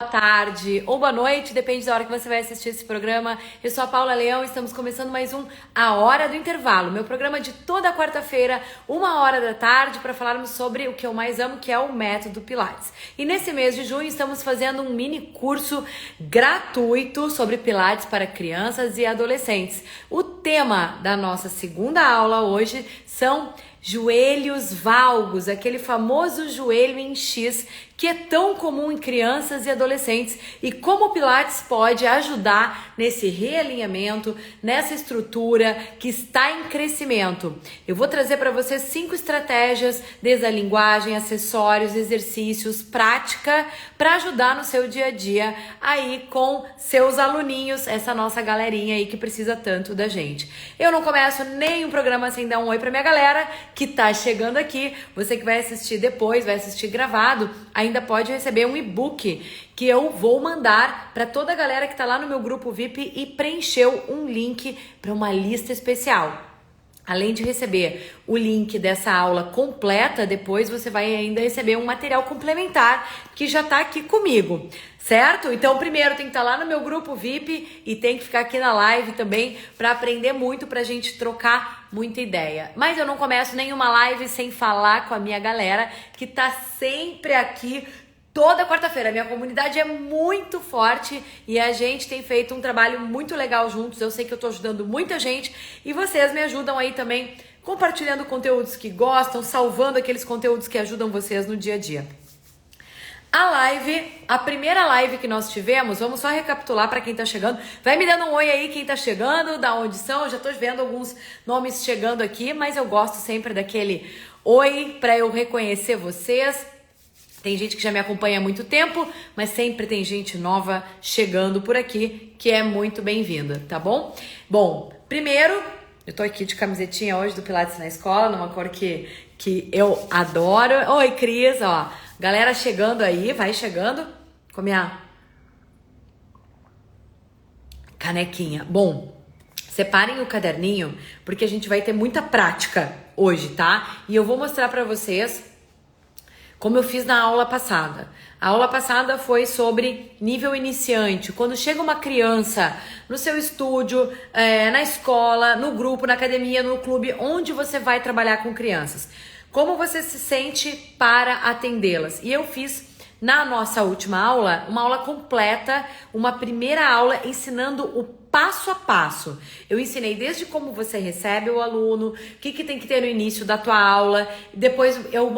Boa tarde ou boa noite, depende da hora que você vai assistir esse programa. Eu sou a Paula Leão e estamos começando mais um A Hora do Intervalo, meu programa de toda quarta-feira, 1h da tarde, para falarmos sobre o que eu mais amo, que é o método Pilates. E nesse mês de junho estamos fazendo um mini curso gratuito sobre Pilates para crianças e adolescentes. O tema da nossa segunda aula hoje são joelhos valgos, aquele famoso joelho em X que é tão comum em crianças e adolescentes, e como o Pilates pode ajudar nesse realinhamento, nessa estrutura que está em crescimento. Eu vou trazer para você 5 estratégias, desde a linguagem, acessórios, exercícios, prática, para ajudar no seu dia a dia aí com seus aluninhos, essa nossa galerinha aí que precisa tanto da gente. Eu não começo nenhum programa sem dar um oi para minha galera que tá chegando aqui. Você que vai assistir depois, vai assistir gravado, ainda pode receber um e-book que eu vou mandar para toda a galera que tá lá no meu grupo VIP e preencheu um link para uma lista especial. Além de receber o link dessa aula completa, depois você vai ainda receber um material complementar que já tá aqui comigo, certo? Então, primeiro tem que estar lá no meu grupo VIP e tem que ficar aqui na live também para aprender muito, pra gente trocar muita ideia. Mas eu não começo nenhuma live sem falar com a minha galera que tá sempre aqui toda quarta-feira. Minha comunidade é muito forte e a gente tem feito um trabalho muito legal juntos. Eu sei que eu tô ajudando muita gente e vocês me ajudam aí também compartilhando conteúdos que gostam, salvando aqueles conteúdos que ajudam vocês no dia a dia. A primeira live que nós tivemos, vamos só recapitular para quem tá chegando. Vai me dando um oi aí quem tá chegando, da onde são. Eu já tô vendo alguns nomes chegando aqui, mas eu gosto sempre daquele oi para eu reconhecer vocês. Tem gente que já me acompanha há muito tempo, mas sempre tem gente nova chegando por aqui, que é muito bem-vinda, tá bom? Bom, primeiro, eu tô aqui de camisetinha hoje do Pilates na Escola, numa cor que eu adoro. Oi, Cris, ó. Galera chegando aí, vai chegando com a minha canequinha. Bom, separem o caderninho, porque a gente vai ter muita prática hoje, tá? E eu vou mostrar pra vocês como eu fiz na aula passada. A aula passada foi sobre nível iniciante. Quando chega uma criança no seu estúdio, na escola, no grupo, na academia, no clube, onde você vai trabalhar com crianças. Como você se sente para atendê-las? E eu fiz na nossa última aula, uma aula completa, uma primeira aula ensinando o passo a passo. Eu ensinei desde como você recebe o aluno, o que tem que ter no início da tua aula, depois eu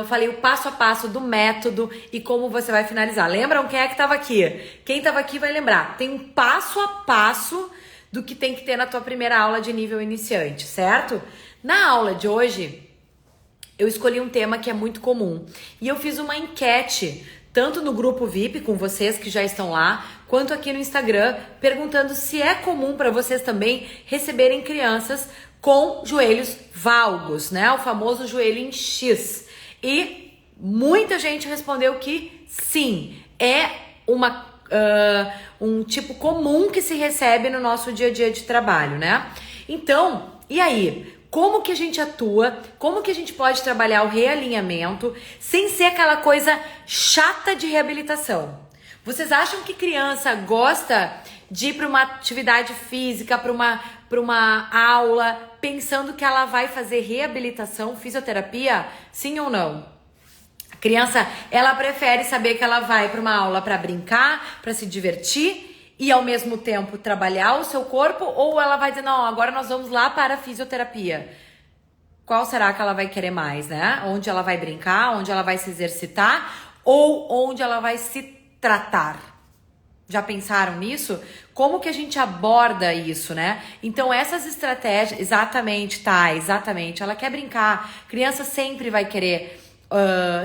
falei o passo a passo do método e como você vai finalizar. Lembram quem é que estava aqui? Quem estava aqui vai lembrar. Tem um passo a passo do que tem que ter na tua primeira aula de nível iniciante, certo? Na aula de hoje, eu escolhi um tema que é muito comum e eu fiz uma enquete, tanto no grupo VIP com vocês que já estão lá, quanto aqui no Instagram, perguntando se é comum para vocês também receberem crianças com joelhos valgos, né? O famoso joelho em X. E muita gente respondeu que sim, é um tipo comum que se recebe no nosso dia a dia de trabalho, né? Então, e aí? Como que a gente atua, como que a gente pode trabalhar o realinhamento sem ser aquela coisa chata de reabilitação? Vocês acham que criança gosta de ir para uma atividade física, para uma aula, pensando que ela vai fazer reabilitação, fisioterapia? Sim ou não? A criança, ela prefere saber que ela vai para uma aula para brincar, para se divertir, e ao mesmo tempo trabalhar o seu corpo, ou ela vai dizer, não, agora nós vamos lá para a fisioterapia? Qual será que ela vai querer mais, né? Onde ela vai brincar, onde ela vai se exercitar, ou onde ela vai se tratar? Já pensaram nisso? Como que a gente aborda isso, né? Então essas estratégias, exatamente, ela quer brincar, criança sempre vai querer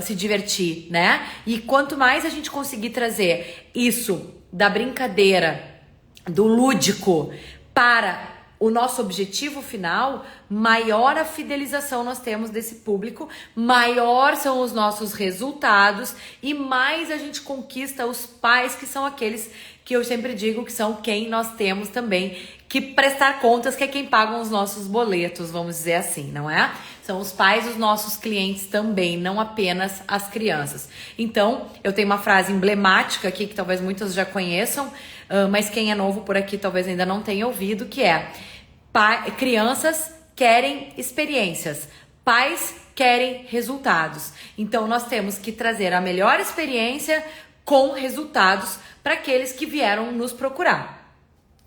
se divertir, né? E quanto mais a gente conseguir trazer isso da brincadeira, do lúdico para o nosso objetivo final, maior a fidelização nós temos desse público, maior são os nossos resultados e mais a gente conquista os pais, que são aqueles que eu sempre digo que são quem nós temos também que prestar contas, que é quem paga os nossos boletos, vamos dizer assim, não é? São os pais dos nossos clientes também, não apenas as crianças. Então, eu tenho uma frase emblemática aqui, que talvez muitos já conheçam, mas quem é novo por aqui talvez ainda não tenha ouvido, que é: crianças querem experiências, pais querem resultados. Então, nós temos que trazer a melhor experiência com resultados para aqueles que vieram nos procurar.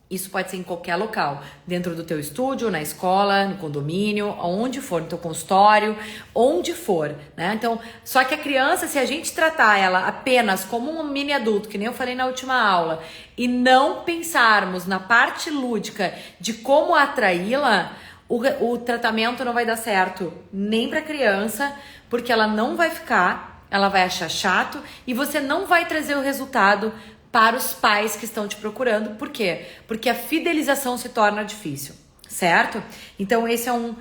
Isso pode ser em qualquer local, dentro do teu estúdio, na escola, no condomínio, onde for, no teu consultório, onde for, né? Então, só que a criança, se a gente tratar ela apenas como um mini adulto, que nem eu falei na última aula, e não pensarmos na parte lúdica de como atraí-la, o tratamento não vai dar certo nem para a criança, porque ela não vai ficar, ela vai achar chato e você não vai trazer o resultado para os pais que estão te procurando. Por quê? Porque a fidelização se torna difícil, certo? Então esse é um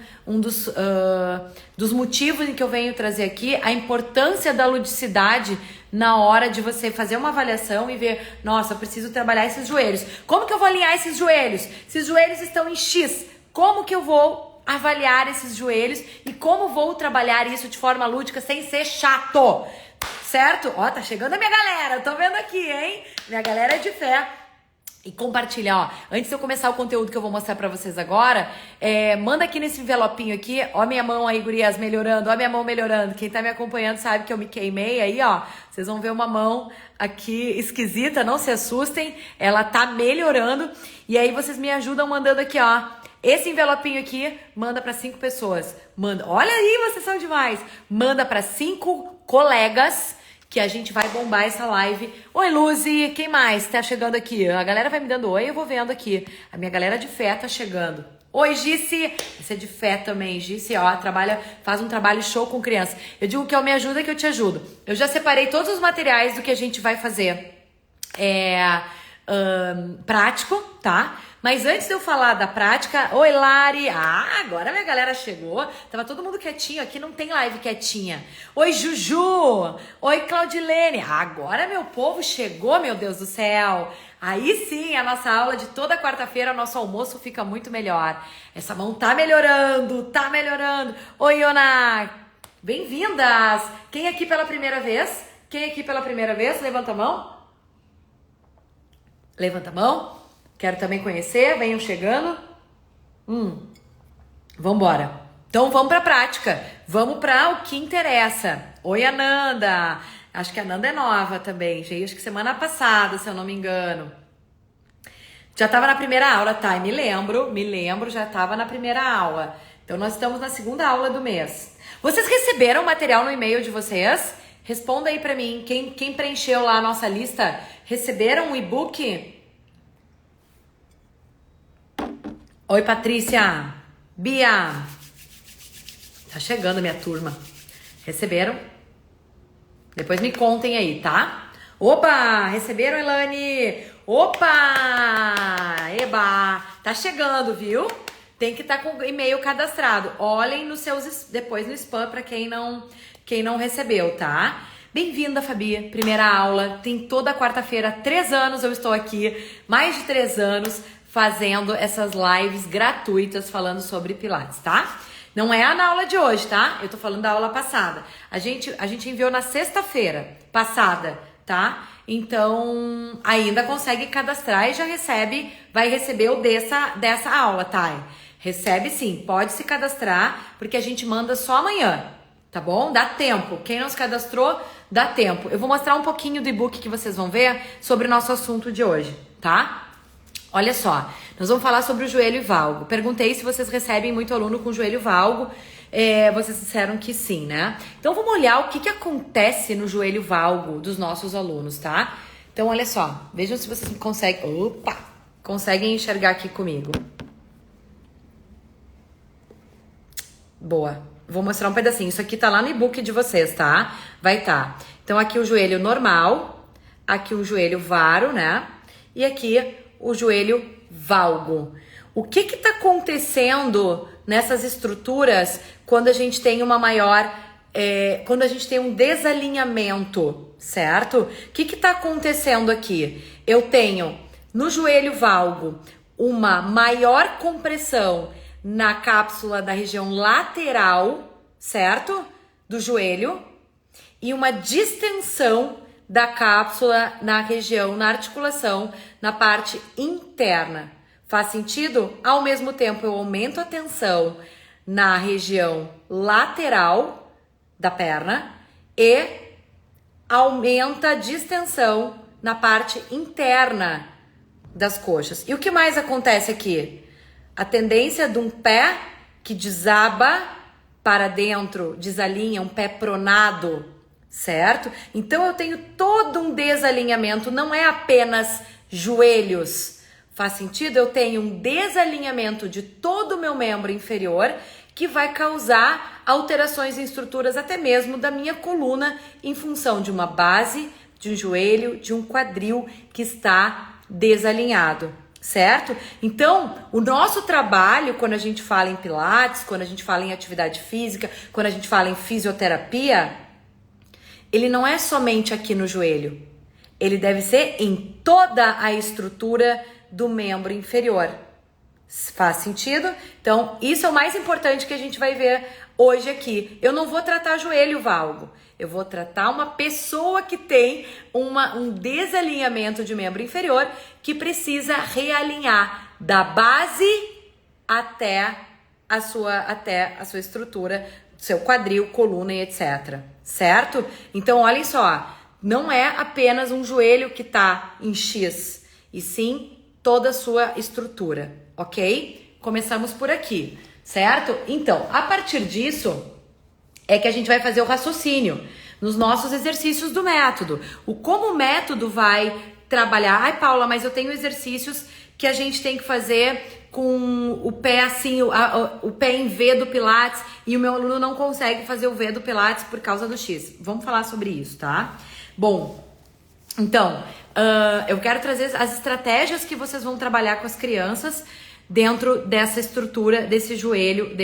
dos motivos em que eu venho trazer aqui a importância da ludicidade na hora de você fazer uma avaliação e ver, nossa, eu preciso trabalhar esses joelhos. Como que eu vou alinhar esses joelhos? Se os joelhos estão em X, como que eu vou avaliar esses joelhos e como vou trabalhar isso de forma lúdica sem ser chato? Certo? Ó, tá chegando a minha galera, tô vendo aqui, hein? Minha galera é de fé. E compartilha, ó, antes de eu começar o conteúdo que eu vou mostrar pra vocês agora, manda aqui nesse envelopinho aqui, ó minha mão aí, gurias, melhorando, ó minha mão melhorando. Quem tá me acompanhando sabe que eu me queimei aí, ó, vocês vão ver uma mão aqui esquisita, não se assustem, ela tá melhorando. E aí vocês me ajudam mandando aqui, ó, esse envelopinho aqui, manda pra 5 pessoas. Manda, olha aí, vocês são demais. Manda pra 5 colegas que a gente vai bombar essa live. Oi, Luzi, quem mais tá chegando aqui? A galera vai me dando oi, eu vou vendo aqui. A minha galera de fé tá chegando. Oi, Gice. Você é de fé também, Gice, ó, faz um trabalho show com criança. Eu digo que eu me ajuda que eu te ajudo. Eu já separei todos os materiais do que a gente vai fazer. Prático, tá? Mas antes de eu falar da prática, oi Lari, agora minha galera chegou, tava todo mundo quietinho, aqui não tem live quietinha. Oi Juju, oi Claudilene, agora meu povo chegou, meu Deus do céu. Aí sim, a nossa aula de toda quarta-feira, o nosso almoço fica muito melhor. Essa mão tá melhorando, tá melhorando. Oi Iona, bem-vindas. Quem aqui pela primeira vez? Quem aqui pela primeira vez? Levanta a mão. Levanta a mão. Quero também conhecer, venham chegando. Vambora. Então vamos pra prática. Vamos pra o que interessa. Oi, Ananda. Acho que a Ananda é nova também. Acho que semana passada, se eu não me engano. Já tava na primeira aula, tá? Me lembro, já tava na primeira aula. Então nós estamos na segunda aula do mês. Vocês receberam o material no e-mail de vocês? Responda aí pra mim. Quem preencheu lá a nossa lista, receberam o e-book? Oi, Patrícia. Bia. Tá chegando minha turma. Receberam? Depois me contem aí, tá? Opa! Receberam, Elane? Opa! Eba! Tá chegando, viu? Tem que estar com o e-mail cadastrado. Olhem nos seus depois no spam para quem não recebeu, tá? Bem-vinda, Fabi. Primeira aula. Tem toda quarta-feira, 3 anos eu estou aqui. Mais de 3 anos fazendo essas lives gratuitas falando sobre Pilates, tá? Não é na aula de hoje, tá? Eu tô falando da aula passada. A gente enviou na sexta-feira passada, tá? Então, ainda consegue cadastrar e já vai receber o dessa aula, tá? Recebe sim, pode se cadastrar, porque a gente manda só amanhã, tá bom? Dá tempo. Quem não se cadastrou, dá tempo. Eu vou mostrar um pouquinho do e-book que vocês vão ver sobre o nosso assunto de hoje, tá? Olha só, nós vamos falar sobre o joelho valgo. Perguntei se vocês recebem muito aluno com joelho valgo. Vocês disseram que sim, né? Então vamos olhar o que acontece no joelho valgo dos nossos alunos, tá? Então olha só, vejam se vocês conseguem enxergar aqui comigo. Boa. Vou mostrar um pedacinho. Isso aqui tá lá no e-book de vocês, tá? Vai tá. Então aqui o joelho normal, aqui o joelho varo, né? E aqui o joelho valgo. O que tá acontecendo nessas estruturas quando a gente tem quando a gente tem um desalinhamento, certo? O que tá acontecendo aqui? Eu tenho no joelho valgo uma maior compressão na cápsula da região lateral, certo? Do joelho, e uma distensão da cápsula na região, na articulação, na parte interna. Faz sentido? Ao mesmo tempo, eu aumento a tensão na região lateral da perna e aumenta a distensão na parte interna das coxas. E o que mais acontece aqui? A tendência de um pé que desaba para dentro, desalinha, um pé pronado, certo? Então eu tenho todo um desalinhamento, não é apenas joelhos. Faz sentido? Eu tenho um desalinhamento de todo o meu membro inferior que vai causar alterações em estruturas até mesmo da minha coluna em função de uma base, de um joelho, de um quadril que está desalinhado, certo? Então, o nosso trabalho, quando a gente fala em pilates, quando a gente fala em atividade física, quando a gente fala em fisioterapia, ele não é somente aqui no joelho. Ele deve ser em toda a estrutura do membro inferior. Faz sentido? Então, isso é o mais importante que a gente vai ver hoje aqui. Eu não vou tratar joelho valgo. Eu vou tratar uma pessoa que tem um desalinhamento de membro inferior que precisa realinhar da base até a sua estrutura, seu quadril, coluna e etc. Certo? Então, olhem só. Não é apenas um joelho que está em X, e sim toda a sua estrutura, ok? Começamos por aqui, certo? Então, a partir disso é que a gente vai fazer o raciocínio nos nossos exercícios do método. Como o método vai trabalhar? Ai, Paula, mas eu tenho exercícios que a gente tem que fazer com o pé assim, o pé em V do Pilates, e o meu aluno não consegue fazer o V do Pilates por causa do X. Vamos falar sobre isso, tá? Bom, então, eu quero trazer as estratégias que vocês vão trabalhar com as crianças dentro dessa estrutura, desse joelho,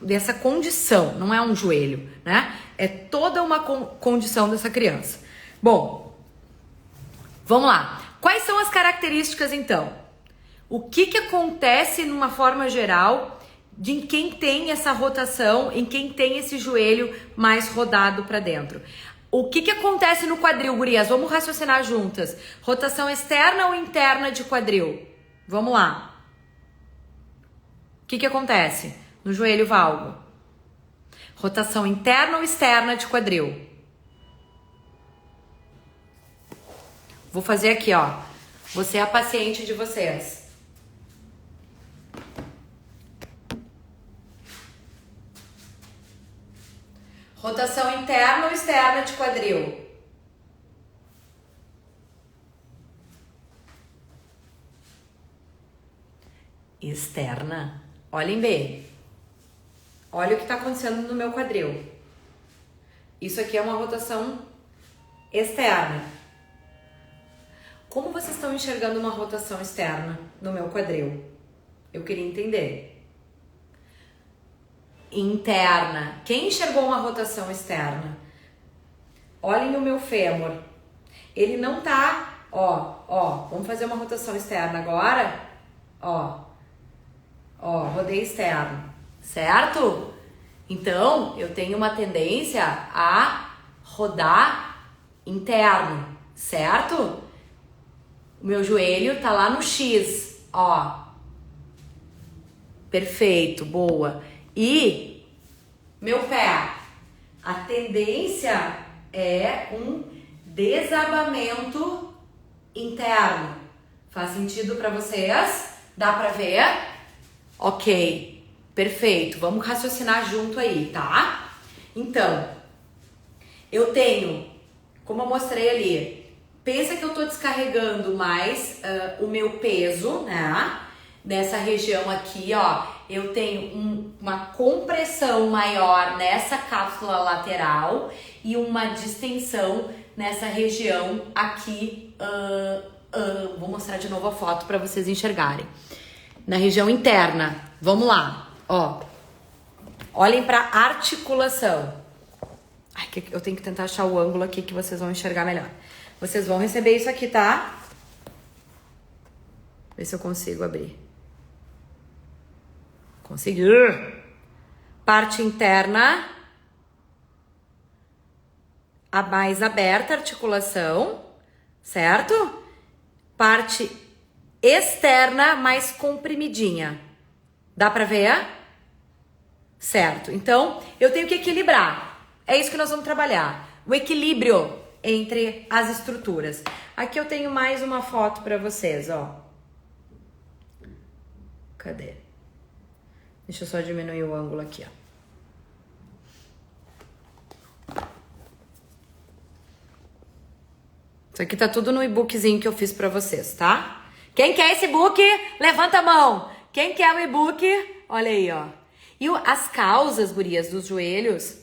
dessa condição. Não é um joelho, né? É toda uma condição dessa criança. Bom, vamos lá. Quais são as características, então? O que acontece, numa forma geral, de quem tem essa rotação, em quem tem esse joelho mais rodado para dentro? O que acontece no quadril, gurias? Vamos raciocinar juntas. Rotação externa ou interna de quadril? Vamos lá. O que acontece no joelho valgo? Rotação interna ou externa de quadril? Vou fazer aqui, ó. Você é a paciente de vocês. Rotação interna ou externa de quadril? Externa. Olhem bem. Olha o que está acontecendo no meu quadril. Isso aqui é uma rotação externa. Como vocês estão enxergando uma rotação externa no meu quadril? Eu queria entender. Interna. Quem enxergou uma rotação externa? Olhem o meu fêmur. Ele não tá, ó, vamos fazer uma rotação externa agora. Ó, rodei externo, certo? Então, eu tenho uma tendência a rodar interno, certo? O meu joelho tá lá no X, ó. Perfeito, boa. E meu pé, a tendência é um desabamento interno. Faz sentido para vocês? Dá para ver? Ok, perfeito. Vamos raciocinar junto aí, tá? Então, eu tenho, como eu mostrei ali, pensa que eu tô descarregando mais o meu peso, né? Nessa região aqui, ó, eu tenho uma compressão maior nessa cápsula lateral e uma distensão nessa região aqui. Vou mostrar de novo a foto para vocês enxergarem. Na região interna. Vamos lá, ó. Olhem para articulação. Ai, eu tenho que tentar achar o ângulo aqui que vocês vão enxergar melhor. Vocês vão receber isso aqui, tá? Ver se eu consigo abrir. Conseguir. Parte interna, a mais aberta, articulação, certo? Parte externa, mais comprimidinha. Dá pra ver? Certo. Então, eu tenho que equilibrar. É isso que nós vamos trabalhar. O equilíbrio entre as estruturas. Aqui eu tenho mais uma foto pra vocês, ó. Cadê? Deixa eu só diminuir o ângulo aqui, ó. Isso aqui tá tudo no e-bookzinho que eu fiz pra vocês, tá? Quem quer esse e-book, levanta a mão. Quem quer o e-book, olha aí, ó. E as causas, gurias, dos joelhos,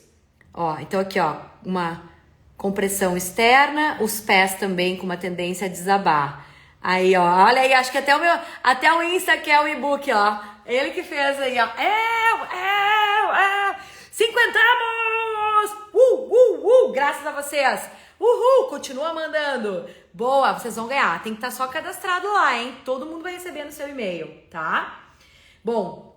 ó. Então aqui, ó, uma compressão externa, os pés também com uma tendência a desabar. Aí, ó, olha aí, acho que até o Insta quer o e-book, ó. Ele que fez aí, ó. Cinquentamos! Graças a vocês. Uhul, continua mandando. Boa, vocês vão ganhar. Tem que estar só cadastrado lá, hein? Todo mundo vai receber no seu e-mail, tá? Bom,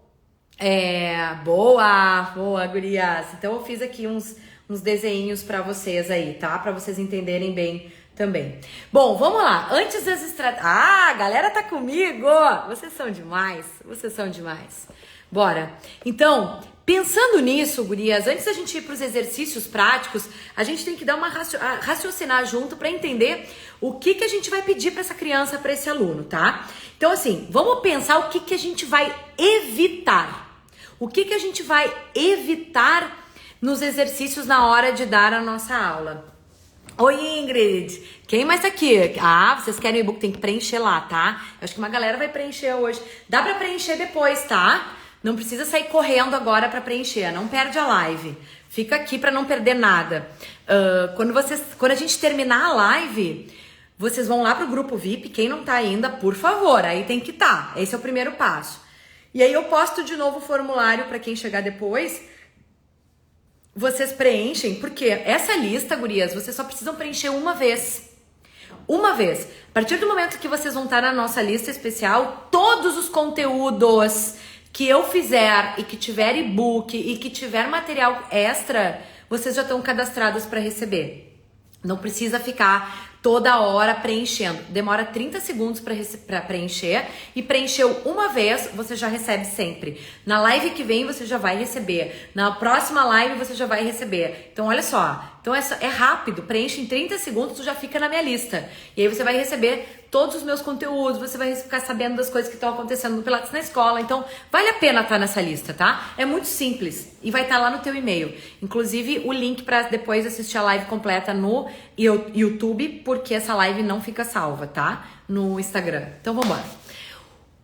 boa, gurias. Então eu fiz aqui uns desenhinhos pra vocês aí, tá? Pra vocês entenderem bem também. Bom, vamos lá. Antes das estratégias... Ah, a galera tá comigo! Vocês são demais. Bora. Então, pensando nisso, gurias, antes da gente ir para os exercícios práticos, a gente tem que dar uma raciocinar junto para entender o que a gente vai pedir para essa criança, para esse aluno, tá? Então, assim, vamos pensar o que a gente vai evitar. O que a gente vai evitar nos exercícios na hora de dar a nossa aula. Oi, Ingrid! Quem mais tá aqui? Ah, vocês querem o e-book? Tem que preencher lá, tá? Eu acho que uma galera vai preencher hoje. Dá pra preencher depois, tá? Não precisa sair correndo agora pra preencher. Não perde a live. Fica aqui pra não perder nada. Quando a gente terminar a live, vocês vão lá pro grupo VIP. Quem não tá ainda, por favor, aí tem que tá. Esse é o primeiro passo. E aí eu posto de novo o formulário pra quem chegar depois. Vocês preenchem, porque essa lista, gurias, vocês só precisam preencher uma vez. Uma vez. A partir do momento que vocês vão estar na nossa lista especial, todos os conteúdos que eu fizer e que tiver e-book e que tiver material extra, vocês já estão cadastrados para receber. Não precisa ficar toda hora preenchendo. Demora 30 segundos para preencher e preencheu uma vez, você já recebe sempre. Na live que vem você já vai receber. Na próxima live você já vai receber. Então olha só, então é rápido, preenche em 30 segundos, tu já fica na minha lista. E aí você vai receber todos os meus conteúdos, você vai ficar sabendo das coisas que estão acontecendo no Pilates na escola. Então vale a pena estar nessa lista, tá? É muito simples e vai estar lá no teu e-mail. Inclusive o link para depois assistir a live completa no YouTube, porque essa live não fica salva, tá? No Instagram. Então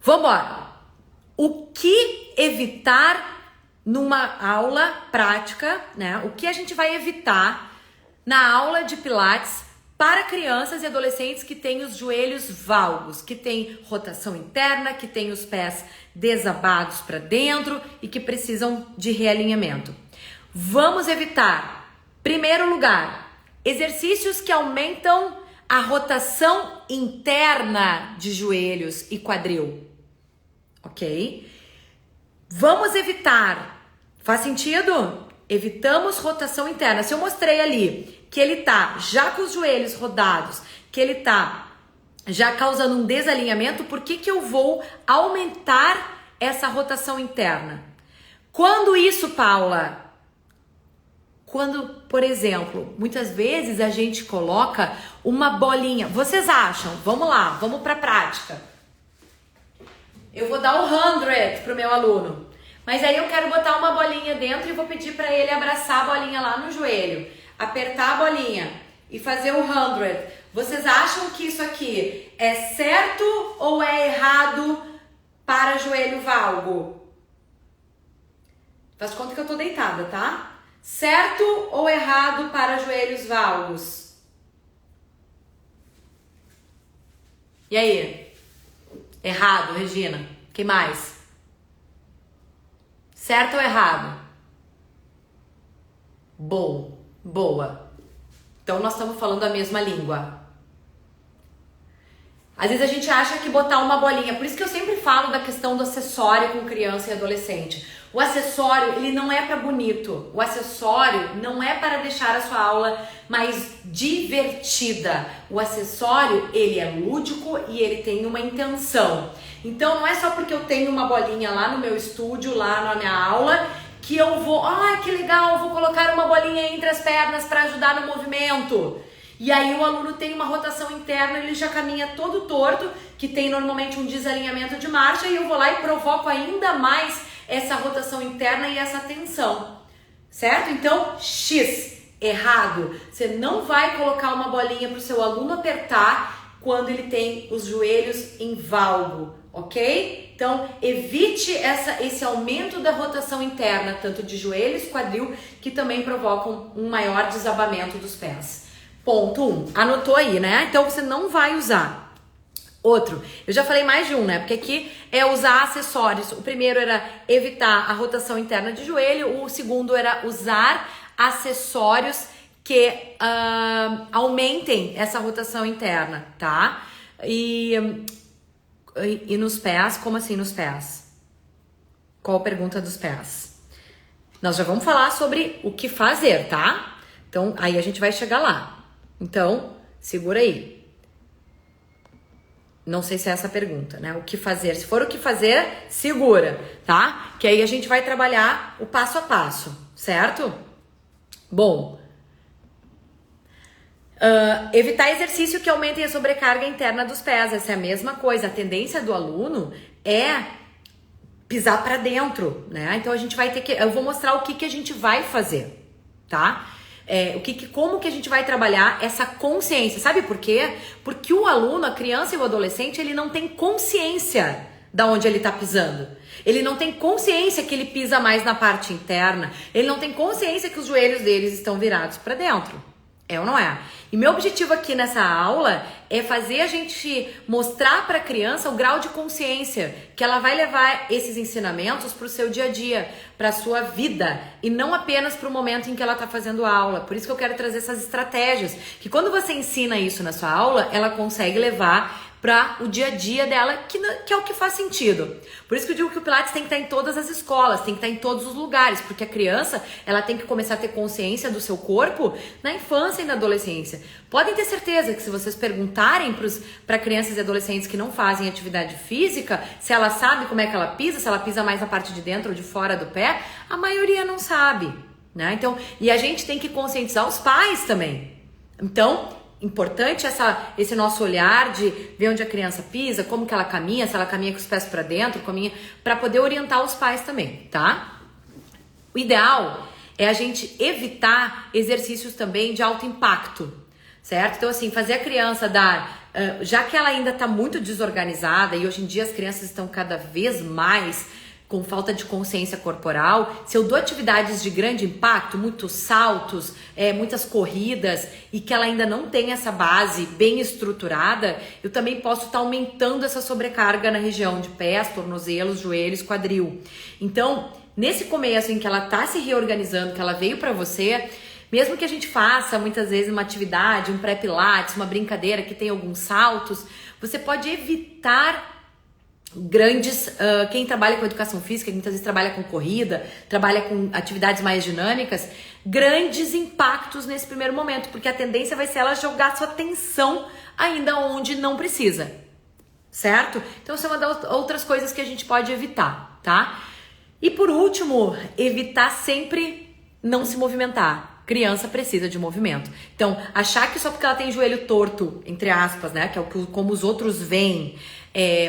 vambora. O que evitar numa aula prática, né? O que a gente vai evitar na aula de Pilates para crianças e adolescentes que têm os joelhos valgos, que têm rotação interna, que têm os pés desabados para dentro e que precisam de realinhamento. Vamos evitar, primeiro lugar, exercícios que aumentam a rotação interna de joelhos e quadril, ok? Vamos evitar, faz sentido? Evitamos rotação interna. Se eu mostrei ali que ele tá já com os joelhos rodados, que ele tá já causando um desalinhamento, por que eu vou aumentar essa rotação interna? Quando isso, Paula? Quando, por exemplo, muitas vezes a gente coloca uma bolinha. Vocês acham? Vamos lá, vamos pra prática. Eu vou dar o 100 pro meu aluno. Mas aí eu quero botar uma bolinha dentro e vou pedir para ele abraçar a bolinha lá no joelho. Apertar a bolinha e fazer o 100. Vocês acham que isso aqui é certo ou é errado para joelho valgo? Faz conta que eu tô deitada, tá? Certo ou errado para joelhos valgos? E aí? Errado, Regina. Que mais? Certo ou errado? Boa. Então nós estamos falando a mesma língua. Às vezes a gente acha que botar uma bolinha, por isso que eu sempre falo da questão do acessório com criança e adolescente. O acessório, ele não é para bonito. O acessório não é para deixar a sua aula mais divertida. O acessório, ele é lúdico e ele tem uma intenção. Então não é só porque eu tenho uma bolinha lá no meu estúdio, lá na minha aula, que eu vou, que legal, eu vou colocar uma bolinha entre as pernas para ajudar no movimento. E aí o aluno tem uma rotação interna, ele já caminha todo torto, que tem normalmente um desalinhamento de marcha, e eu vou lá e provoco ainda mais essa rotação interna e essa tensão, certo? Então, X, errado. Você não vai colocar uma bolinha para o seu aluno apertar quando ele tem os joelhos em valgo, ok? Então, evite esse aumento da rotação interna, tanto de joelhos, quadril, que também provocam um maior desabamento dos pés. Ponto 1. Anotou aí, né? Então, você não vai usar. Outro, eu já falei mais de um, né? Porque aqui é usar acessórios. O primeiro era evitar a rotação interna de joelho. O segundo era usar acessórios que aumentem essa rotação interna, tá? E nos pés, como assim nos pés? Qual a pergunta dos pés? Nós já vamos falar sobre o que fazer, tá? Então, aí a gente vai chegar lá. Então, segura aí. Não sei se é essa a pergunta, né? O que fazer? Se for o que fazer, segura, tá? Que aí a gente vai trabalhar o passo a passo, certo? Bom, evitar exercício que aumentem a sobrecarga interna dos pés. Essa é a mesma coisa. A tendência do aluno é pisar para dentro, né? Então a gente vai ter que... Eu vou mostrar o que a gente vai fazer, tá? Como que a gente vai trabalhar essa consciência. Sabe por quê? Porque o aluno, a criança e o adolescente, ele não tem consciência da onde ele tá pisando. Ele não tem consciência que ele pisa mais na parte interna. Ele não tem consciência que os joelhos deles estão virados para dentro. É ou não é? E meu objetivo aqui nessa aula é fazer a gente mostrar para a criança o grau de consciência que ela vai levar esses ensinamentos para o seu dia a dia, para a sua vida, e não apenas para o momento em que ela está fazendo aula. Por isso que eu quero trazer essas estratégias, que quando você ensina isso na sua aula, ela consegue levar para o dia a dia dela, que é o que faz sentido. Por isso que eu digo que o Pilates tem que estar em todas as escolas, tem que estar em todos os lugares, porque a criança, ela tem que começar a ter consciência do seu corpo na infância e na adolescência. Podem ter certeza que se vocês perguntarem para crianças e adolescentes que não fazem atividade física, se ela sabe como é que ela pisa, se ela pisa mais na parte de dentro ou de fora do pé, a maioria não sabe, né? Então, e a gente tem que conscientizar os pais também. Então, importante esse nosso olhar de ver onde a criança pisa, como que ela caminha, se ela caminha com os pés para dentro, para poder orientar os pais também, tá? O ideal é a gente evitar exercícios também de alto impacto, certo? Então, assim, fazer a criança já que ela ainda está muito desorganizada e hoje em dia as crianças estão cada vez mais com falta de consciência corporal, se eu dou atividades de grande impacto, muitos saltos, muitas corridas, e que ela ainda não tem essa base bem estruturada, eu também posso estar aumentando essa sobrecarga na região de pés, tornozelos, joelhos, quadril. Então, nesse começo em que ela está se reorganizando, que ela veio para você, mesmo que a gente faça muitas vezes uma atividade, um pré-pilates, uma brincadeira que tem alguns saltos, você pode evitar quem trabalha com educação física, muitas vezes trabalha com corrida, trabalha com atividades mais dinâmicas, grandes impactos nesse primeiro momento, porque a tendência vai ser ela jogar sua atenção ainda onde não precisa, certo? Então, isso é uma das outras coisas que a gente pode evitar, tá? E por último, evitar sempre não se movimentar. Criança precisa de movimento. Então, achar que só porque ela tem joelho torto, entre aspas, né, que é como os outros veem,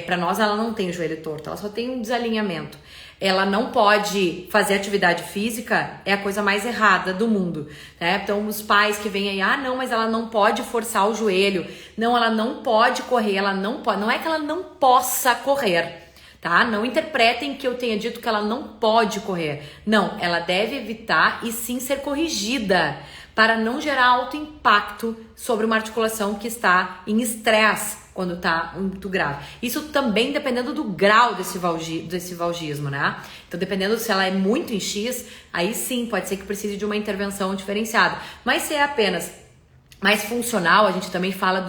para nós ela não tem joelho torto, ela só tem um desalinhamento. Ela não pode fazer atividade física, é a coisa mais errada do mundo, né? Então os pais que vêm aí, não, mas ela não pode forçar o joelho, não, ela não pode correr, ela não pode, não é que ela não possa correr, tá? Não interpretem que eu tenha dito que ela não pode correr, não, ela deve evitar e sim ser corrigida, para não gerar alto impacto sobre uma articulação que está em estresse, quando tá muito grave. Isso também dependendo do grau desse valgismo, né? Então, dependendo se ela é muito em X, aí sim, pode ser que precise de uma intervenção diferenciada. Mas se é apenas mais funcional, a gente também fala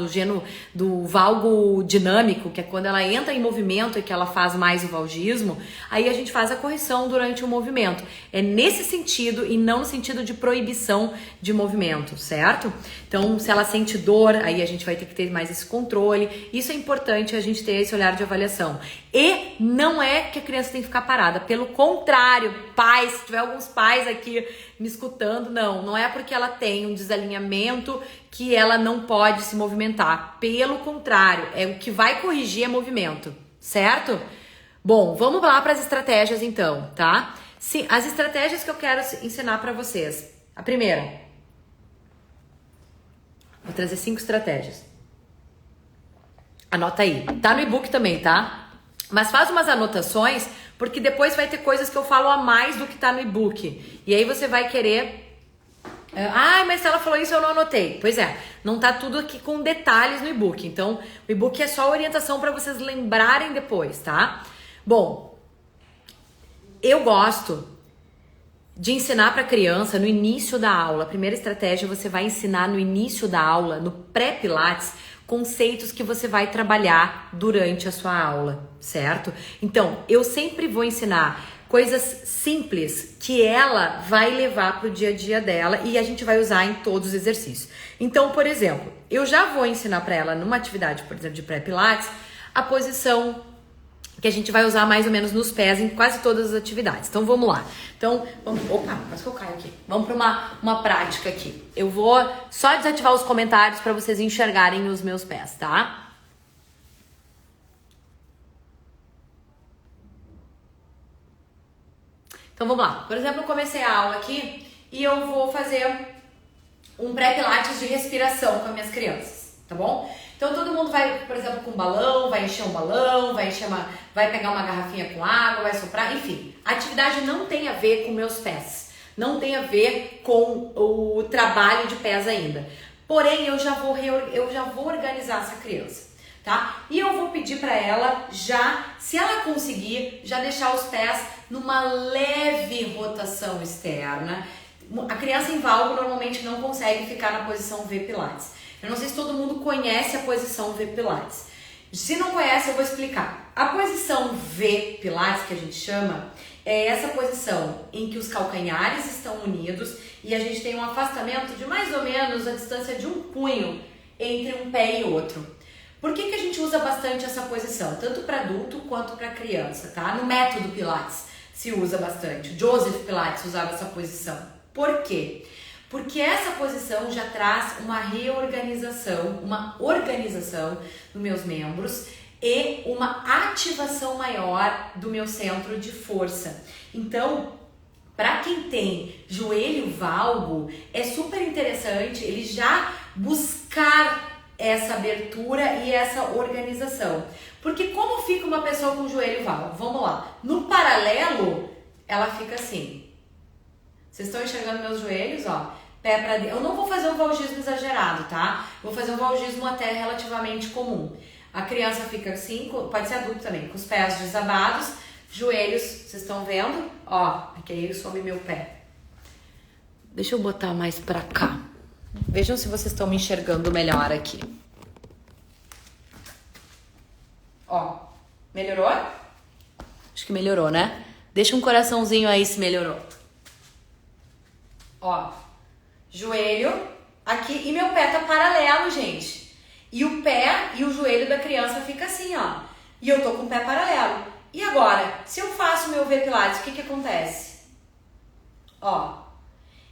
do valgo dinâmico, que é quando ela entra em movimento e que ela faz mais o valgismo, aí a gente faz a correção durante o movimento. É nesse sentido e não no sentido de proibição de movimento, certo? Então, se ela sente dor, aí a gente vai ter que ter mais esse controle. Isso é importante, a gente ter esse olhar de avaliação. E não é que a criança tem que ficar parada, pelo contrário, pais, se tiver alguns pais aqui me escutando, não é porque ela tem um desalinhamento que ela não pode se movimentar. Pelo contrário, é o que vai corrigir é movimento, certo? Bom, vamos lá para as estratégias então, tá? Sim, as estratégias que eu quero ensinar para vocês. A primeira, vou trazer 5 estratégias. Anota aí. Tá no e-book também, tá? Mas faz umas anotações, porque depois vai ter coisas que eu falo a mais do que tá no e-book. E aí você vai querer... mas se ela falou isso eu não anotei. Pois é, não tá tudo aqui com detalhes no e-book. Então, o e-book é só orientação para vocês lembrarem depois, tá? Bom, eu gosto de ensinar para criança no início da aula. A primeira estratégia você vai ensinar no início da aula, no pré-pilates, conceitos que você vai trabalhar durante a sua aula, certo? Então, eu sempre vou ensinar coisas simples que ela vai levar para o dia a dia dela e a gente vai usar em todos os exercícios. Então, por exemplo, eu já vou ensinar para ela numa atividade, por exemplo, de pré-pilates, a posição que a gente vai usar mais ou menos nos pés em quase todas as atividades. Então, vamos lá. Então, opa, quase que eu caio aqui. Vamos para uma prática aqui. Eu vou só desativar os comentários para vocês enxergarem os meus pés, tá? Então, vamos lá. Por exemplo, eu comecei a aula aqui e eu vou fazer um pré-pilates de respiração com as minhas crianças, tá bom? Então todo mundo vai, por exemplo, com um balão, vai encher um balão, vai pegar uma garrafinha com água, vai soprar, enfim. A atividade não tem a ver com meus pés, não tem a ver com o trabalho de pés ainda. Porém, eu já vou organizar essa criança, tá? E eu vou pedir para ela se ela conseguir, já deixar os pés numa leve rotação externa. A criança em valgo normalmente não consegue ficar na posição V Pilates. Eu não sei se todo mundo conhece a posição V Pilates. Se não conhece, eu vou explicar. A posição V Pilates, que a gente chama, é essa posição em que os calcanhares estão unidos e a gente tem um afastamento de mais ou menos a distância de um punho entre um pé e outro. Por que a gente usa bastante essa posição? Tanto para adulto quanto para criança, tá? No método Pilates se usa bastante. O Joseph Pilates usava essa posição. Por quê? Porque essa posição já traz uma reorganização, uma organização dos meus membros e uma ativação maior do meu centro de força. Então, para quem tem joelho valgo, é super interessante ele já buscar essa abertura e essa organização. Porque como fica uma pessoa com joelho valgo? Vamos lá. No paralelo, ela fica assim. Vocês estão enxergando meus joelhos, ó? Pé pra dentro. Eu não vou fazer um valgismo exagerado, tá? Vou fazer um valgismo até relativamente comum. A criança fica assim, pode ser adulto também, com os pés desabados, joelhos, vocês estão vendo? Ó, aqui aí some meu pé. Deixa eu botar mais pra cá. Vejam se vocês estão me enxergando melhor aqui. Ó, melhorou? Acho que melhorou, né? Deixa um coraçãozinho aí se melhorou. Ó, joelho aqui e meu pé tá paralelo, gente. E o pé e o joelho da criança fica assim, ó. E eu tô com o pé paralelo. E agora, se eu faço meu V Pilates, o que acontece? Ó.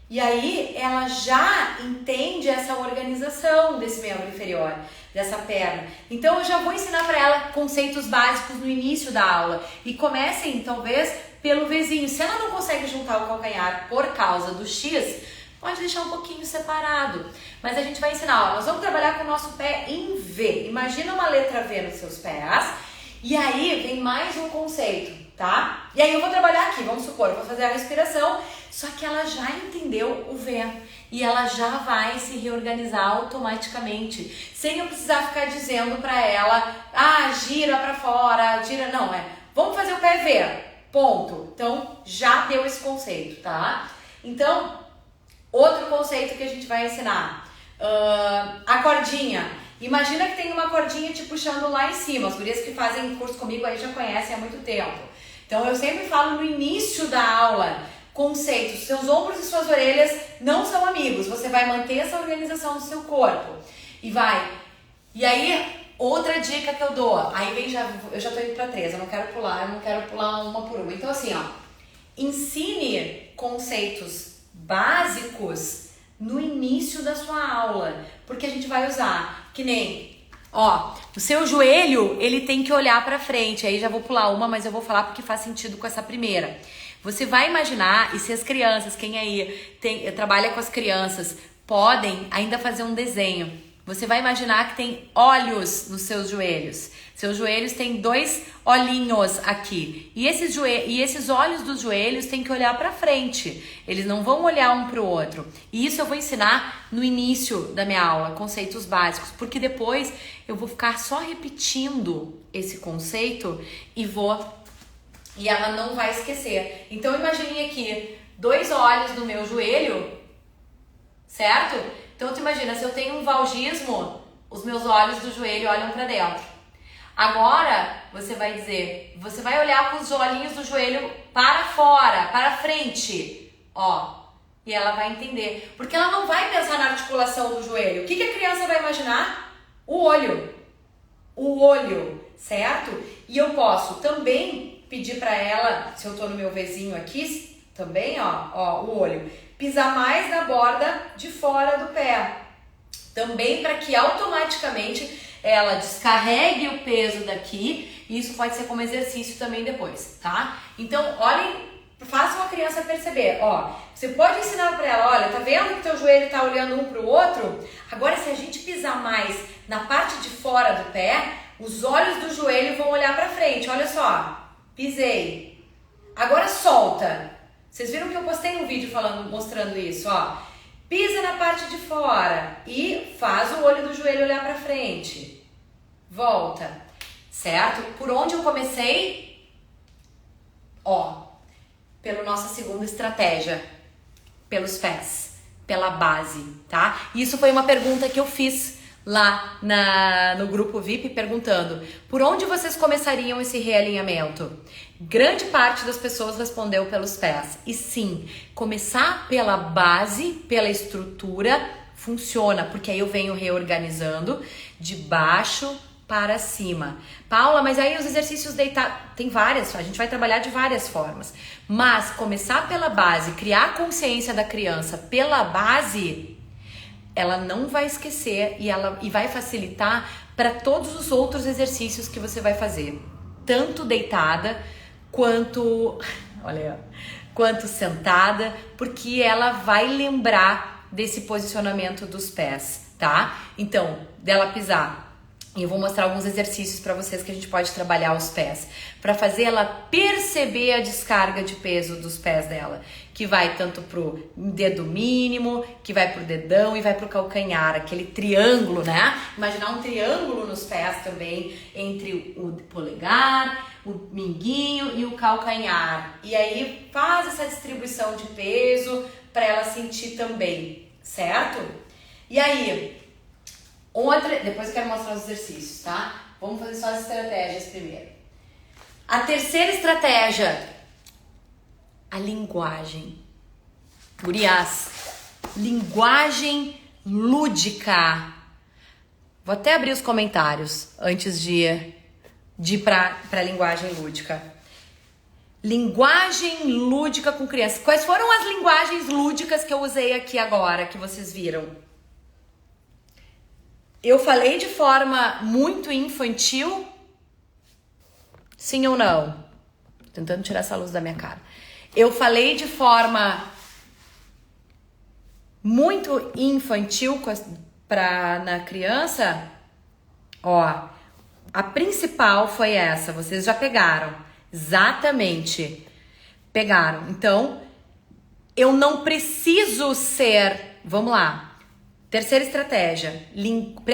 E aí ela já entende essa organização desse membro inferior, dessa perna. Então eu já vou ensinar para ela conceitos básicos no início da aula. E comecem, talvez, pelo Vzinho. Se ela não consegue juntar o calcanhar por causa do X, pode deixar um pouquinho separado. Mas a gente vai ensinar, ó, nós vamos trabalhar com o nosso pé em V. Imagina uma letra V nos seus pés. E aí vem mais um conceito, tá? E aí eu vou trabalhar aqui, vamos supor, eu vou fazer a respiração, só que ela já entendeu o V. E ela já vai se reorganizar automaticamente, sem eu precisar ficar dizendo pra ela, gira pra fora, gira, não, vamos fazer o pé V. Ponto. Então, já deu esse conceito, tá? Então, outro conceito que a gente vai ensinar. A cordinha. Imagina que tem uma cordinha te puxando lá em cima. As gurias que fazem curso comigo aí já conhecem há muito tempo. Então eu sempre falo no início da aula, conceitos. Seus ombros e suas orelhas não são amigos. Você vai manter essa organização do seu corpo. E aí, outra dica que eu dou. Aí eu já tô indo pra 3, eu não quero pular uma por uma. Então assim, ó. Ensine conceitos básicos no início da sua aula, porque a gente vai usar, que nem, ó, o seu joelho, ele tem que olhar pra frente. Aí já vou pular uma, mas eu vou falar porque faz sentido com essa primeira. Você vai imaginar, e se as crianças, quem aí trabalha com as crianças, podem ainda fazer um desenho. Você vai imaginar que tem olhos nos seus joelhos. Seus joelhos têm 2 olhinhos aqui. E esses olhos dos joelhos têm que olhar para frente. Eles não vão olhar um para o outro. E isso eu vou ensinar no início da minha aula, conceitos básicos. Porque depois eu vou ficar só repetindo esse conceito e ela não vai esquecer. Então imagine aqui 2 olhos no meu joelho, certo? Então tu imagina, se eu tenho um valgismo, os meus olhos do joelho olham para dentro. Agora você vai olhar com os olhinhos do joelho para fora, para frente, ó. E ela vai entender, porque ela não vai pensar na articulação do joelho. O que a criança vai imaginar? O olho, certo? E eu posso também pedir para ela, se eu tô no meu Vzinho aqui, também, ó, o olho, pisar mais na borda de fora do pé. Também para que automaticamente ela descarregue o peso daqui. E isso pode ser como exercício também depois, tá? Então, olhem, façam a criança perceber, ó. Você pode ensinar para ela, olha, tá vendo que teu joelho tá olhando um pro outro? Agora, se a gente pisar mais na parte de fora do pé, os olhos do joelho vão olhar para frente. Olha só, pisei. Agora solta. Vocês viram que eu postei um vídeo mostrando isso, ó. Pisa na parte de fora e faz o olho do joelho olhar pra frente. Volta, certo? Por onde eu comecei? Ó, pela nossa segunda estratégia, pelos pés, pela base, tá? Isso foi uma pergunta que eu fiz lá no grupo VIP, perguntando por onde vocês começariam esse realinhamento. Grande parte das pessoas respondeu pelos pés. E sim, começar pela base, pela estrutura, funciona, porque aí eu venho reorganizando de baixo para cima. Paula, mas aí os exercícios deitados, tem várias, a gente vai trabalhar de várias formas. Mas começar pela base, criar a consciência da criança pela base, ela não vai esquecer e vai facilitar para todos os outros exercícios que você vai fazer. Tanto deitada, quanto sentada, porque ela vai lembrar desse posicionamento dos pés, tá? Então, dela pisar. E eu vou mostrar alguns exercícios para vocês que a gente pode trabalhar os pés, para fazer ela perceber a descarga de peso dos pés dela, que vai tanto pro dedo mínimo, que vai pro dedão e vai pro calcanhar, aquele triângulo, né? Imaginar um triângulo nos pés também, entre o polegar, o minguinho e o calcanhar. E aí faz essa distribuição de peso para ela sentir também, certo? E aí, depois eu quero mostrar os exercícios, tá? Vamos fazer só as estratégias primeiro. A terceira estratégia, a linguagem. Gurias, linguagem lúdica. Vou até abrir os comentários antes de ir para a linguagem lúdica. Linguagem lúdica com criança. Quais foram as linguagens lúdicas que eu usei aqui agora, que vocês viram? Eu falei de forma muito infantil? Sim ou não? Tô tentando tirar essa luz da minha cara. Eu falei de forma muito infantil na criança? Ó, a principal foi essa, vocês já pegaram. Exatamente. Pegaram. Então, eu não preciso ser... Vamos lá. Terceira estratégia,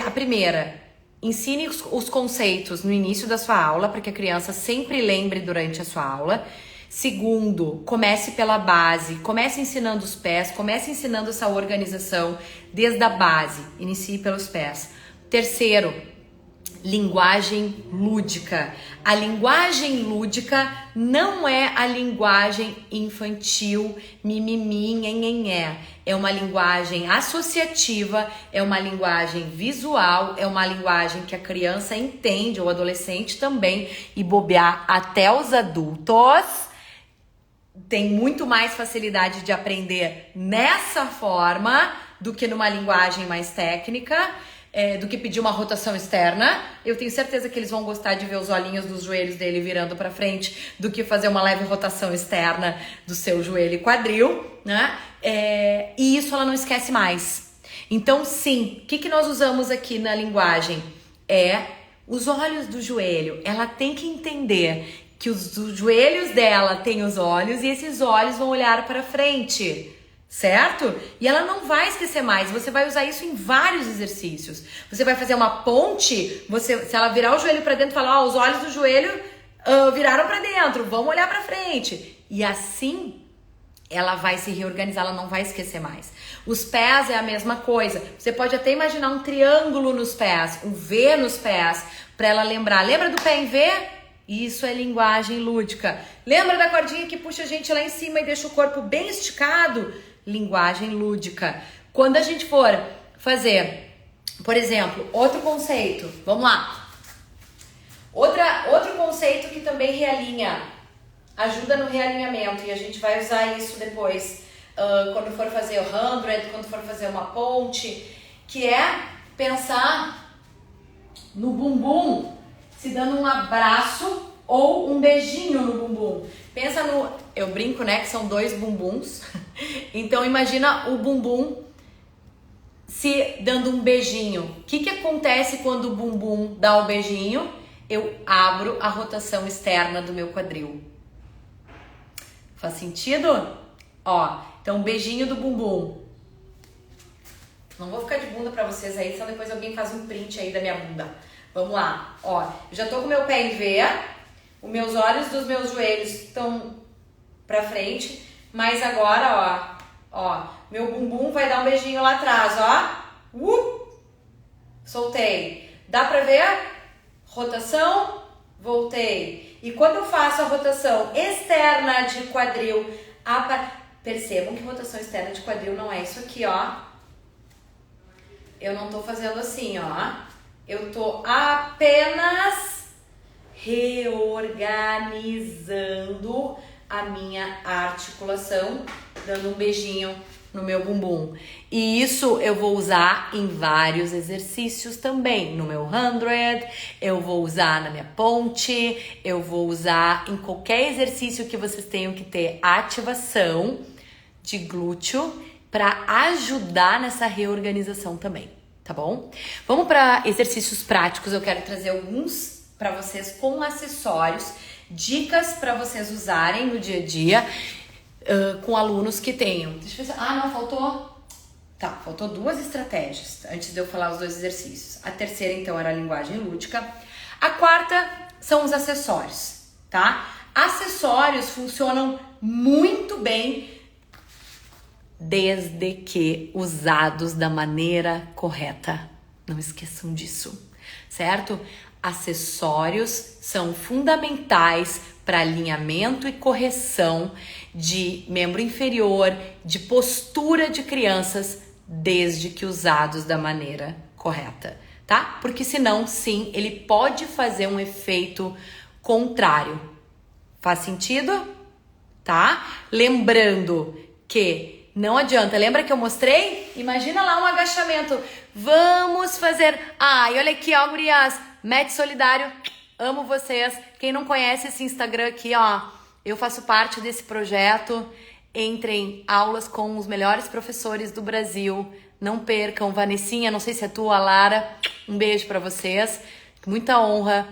a primeira, ensine os conceitos no início da sua aula, para que a criança sempre lembre durante a sua aula. Segundo, comece pela base, comece ensinando os pés, comece ensinando essa organização desde a base, inicie pelos pés. Terceiro, linguagem lúdica. A linguagem lúdica não é a linguagem infantil, mimimi, nhenhenhé. É uma linguagem associativa, é uma linguagem visual, é uma linguagem que a criança entende, ou adolescente também, e bobear até os adultos. Tem muito mais facilidade de aprender nessa forma do que numa linguagem mais técnica. Do que pedir uma rotação externa. Eu tenho certeza que eles vão gostar de ver os olhinhos dos joelhos dele virando pra frente do que fazer uma leve rotação externa do seu joelho e quadril, né? E isso ela não esquece mais. Então, sim, o que nós usamos aqui na linguagem? Os olhos do joelho. Ela tem que entender que os joelhos dela têm os olhos e esses olhos vão olhar pra frente. Certo? E ela não vai esquecer mais. Você vai usar isso em vários exercícios. Você vai fazer uma ponte, se ela virar o joelho para dentro, falar, os olhos do joelho viraram para dentro, vamos olhar para frente. E assim ela vai se reorganizar, ela não vai esquecer mais. Os pés é a mesma coisa. Você pode até imaginar um triângulo nos pés, um V nos pés, para ela lembrar. Lembra do pé em V? Isso é linguagem lúdica. Lembra da cordinha que puxa a gente lá em cima e deixa o corpo bem esticado? Linguagem lúdica. Quando a gente for fazer, por exemplo, outro conceito, vamos lá. Outro conceito que também realinha, ajuda no realinhamento, e a gente vai usar isso depois, quando for fazer o 100, quando for fazer uma ponte, que é pensar no bumbum, se dando um abraço ou um beijinho no bumbum. Pensa no... Eu brinco, né, que são 2 bumbuns. Então, imagina o bumbum se dando um beijinho. O que acontece quando o bumbum dá o beijinho? Eu abro a rotação externa do meu quadril. Faz sentido? Ó, então, um beijinho do bumbum. Não vou ficar de bunda pra vocês aí, senão depois alguém faz um print aí da minha bunda. Vamos lá. Ó, eu já tô com o meu pé em V. Os meus olhos dos meus joelhos estão pra frente, mas agora, ó, meu bumbum vai dar um beijinho lá atrás, ó. Soltei. Dá pra ver? Rotação, voltei. E quando eu faço a rotação externa de quadril, percebam que rotação externa de quadril não é isso aqui, ó. Eu não tô fazendo assim, ó. Eu tô apenas reorganizando a minha articulação, dando um beijinho no meu bumbum. E isso eu vou usar em vários exercícios também. No meu 100, eu vou usar na minha ponte, eu vou usar em qualquer exercício que vocês tenham que ter ativação de glúteo para ajudar nessa reorganização também, tá bom? Vamos para exercícios práticos. Eu quero trazer alguns para vocês com acessórios, dicas para vocês usarem no dia a dia com alunos que tenham. Deixa eu ver. Não, faltou. Tá, faltou 2 estratégias antes de eu falar os 2 exercícios. A terceira, então, era a linguagem lúdica. A quarta são os acessórios, tá? Acessórios funcionam muito bem desde que usados da maneira correta. Não esqueçam disso, certo? Acessórios são fundamentais para alinhamento e correção de membro inferior, de postura de crianças, desde que usados da maneira correta, tá? Porque senão, sim, ele pode fazer um efeito contrário. Faz sentido? Tá? Lembrando que não adianta. Lembra que eu mostrei? Imagina lá um agachamento. Vamos fazer... e olha aqui, ó, gurias. Match Solidário, amo vocês. Quem não conhece esse Instagram aqui, ó, eu faço parte desse projeto. Entrem, aulas com os melhores professores do Brasil. Não percam. Vanessinha, não sei se é tua, Lara. Um beijo pra vocês. Muita honra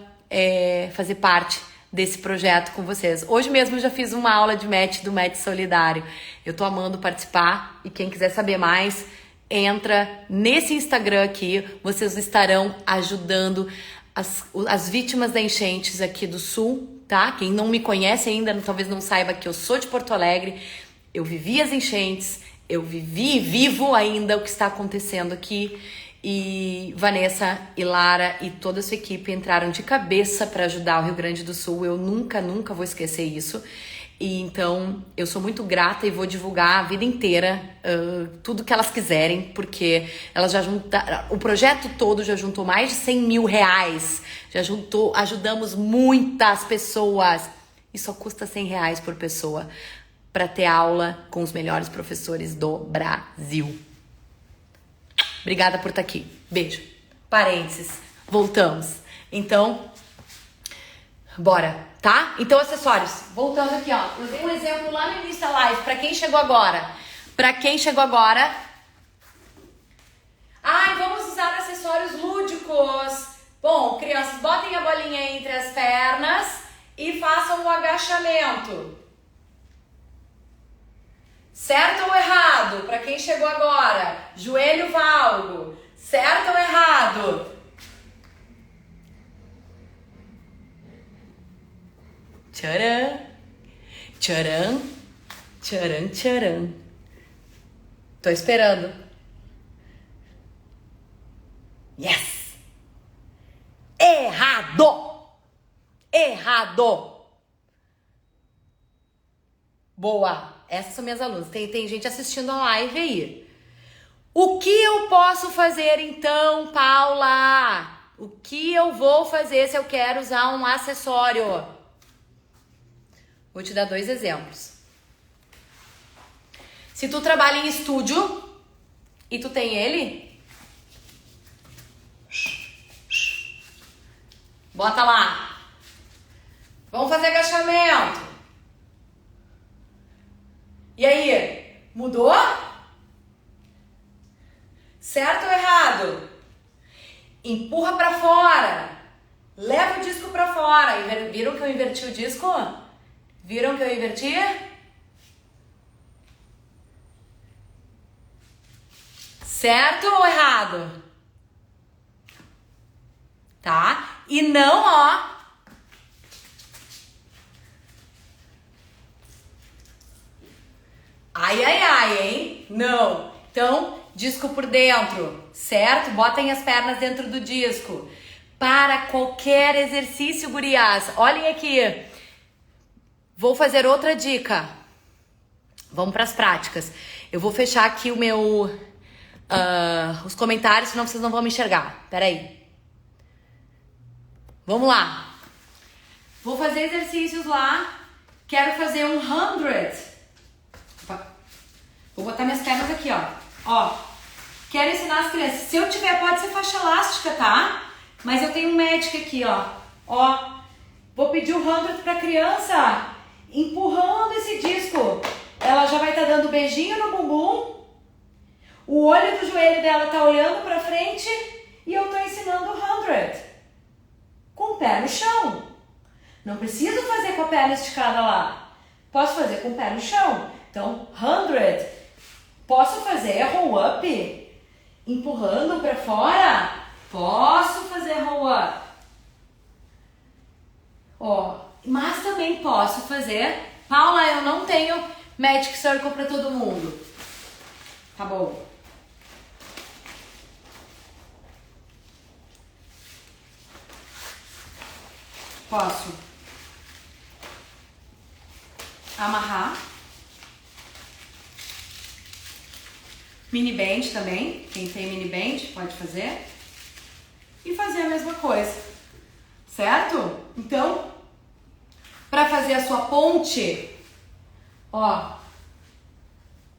fazer parte desse projeto com vocês. Hoje mesmo eu já fiz uma aula de match do Match Solidário. Eu tô amando participar e quem quiser saber mais, entra nesse Instagram aqui. Vocês estarão ajudando as vítimas da enchentes aqui do Sul tá? Quem não me conhece ainda, talvez não saiba que eu sou de Porto Alegre. Eu vivi as enchentes, eu vivi e vivo ainda o que está acontecendo aqui. E Vanessa e Lara e toda a sua equipe entraram de cabeça para ajudar o Rio Grande do Sul. Eu nunca vou esquecer isso. E então eu sou muito grata e vou divulgar a vida inteira tudo que elas quiserem, porque elas já juntaram, o projeto todo já juntou mais de 100 mil reais, ajudamos muitas pessoas e só custa 100 reais por pessoa para ter aula com os melhores professores do Brasil. Obrigada por estar aqui. Beijo. Parênteses. Voltamos. Então, bora, tá? Então, acessórios. Voltando aqui, ó. Eu dei um exemplo lá no início da live. Pra quem chegou agora. Ai, vamos usar acessórios lúdicos. Bom, crianças, botem a bolinha entre as pernas e façam o agachamento. Certo ou errado? Pra quem chegou agora. Joelho valgo. Certo ou errado? Tcharam. Tcharam. Tcharam, tcharam. Tô esperando. Yes! Errado! Errado! Boa! Essas são minhas alunas. Tem gente assistindo a live aí. O que eu posso fazer então, Paula? O que eu vou fazer se eu quero usar um acessório? Vou te dar 2 exemplos. Se tu trabalha em estúdio e tu tem ele, bota lá. Vamos fazer agachamento. E aí, mudou? Certo ou errado? Empurra pra fora. Leva o disco pra fora. Viram que eu inverti o disco? Viram que eu inverti? Certo ou errado? Tá? E não, ó. Ai, ai, ai, hein? Não. Então, disco por dentro, certo? Botem as pernas dentro do disco. Para qualquer exercício, gurias. Olhem aqui. Vou fazer outra dica. Vamos para as práticas. Eu vou fechar aqui o meu... os comentários, senão vocês não vão me enxergar. Pera aí. Vamos lá. Vou fazer exercícios lá. Quero fazer um 100. Vou botar minhas pernas aqui, ó. Ó. Quero ensinar as crianças. Se eu tiver, pode ser faixa elástica, tá? Mas eu tenho um Magic aqui, ó. Ó. Vou pedir o 100 pra criança. Empurrando esse disco. Ela já vai estar dando beijinho no bumbum. O olho do joelho dela tá olhando pra frente. E eu tô ensinando o 100. Com o pé no chão. Não preciso fazer com a perna esticada lá. Posso fazer com o pé no chão. Então, 100. Posso fazer roll up? Empurrando pra fora? Posso fazer roll up. Ó, mas também posso fazer... Paula, eu não tenho Magic Circle pra todo mundo. Tá bom. Posso amarrar. Mini band também. Quem tem mini band pode fazer. E fazer a mesma coisa. Certo? Então, para fazer a sua ponte, ó,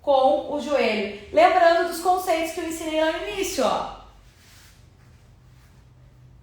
com o joelho. Lembrando dos conceitos que eu ensinei lá no início, ó.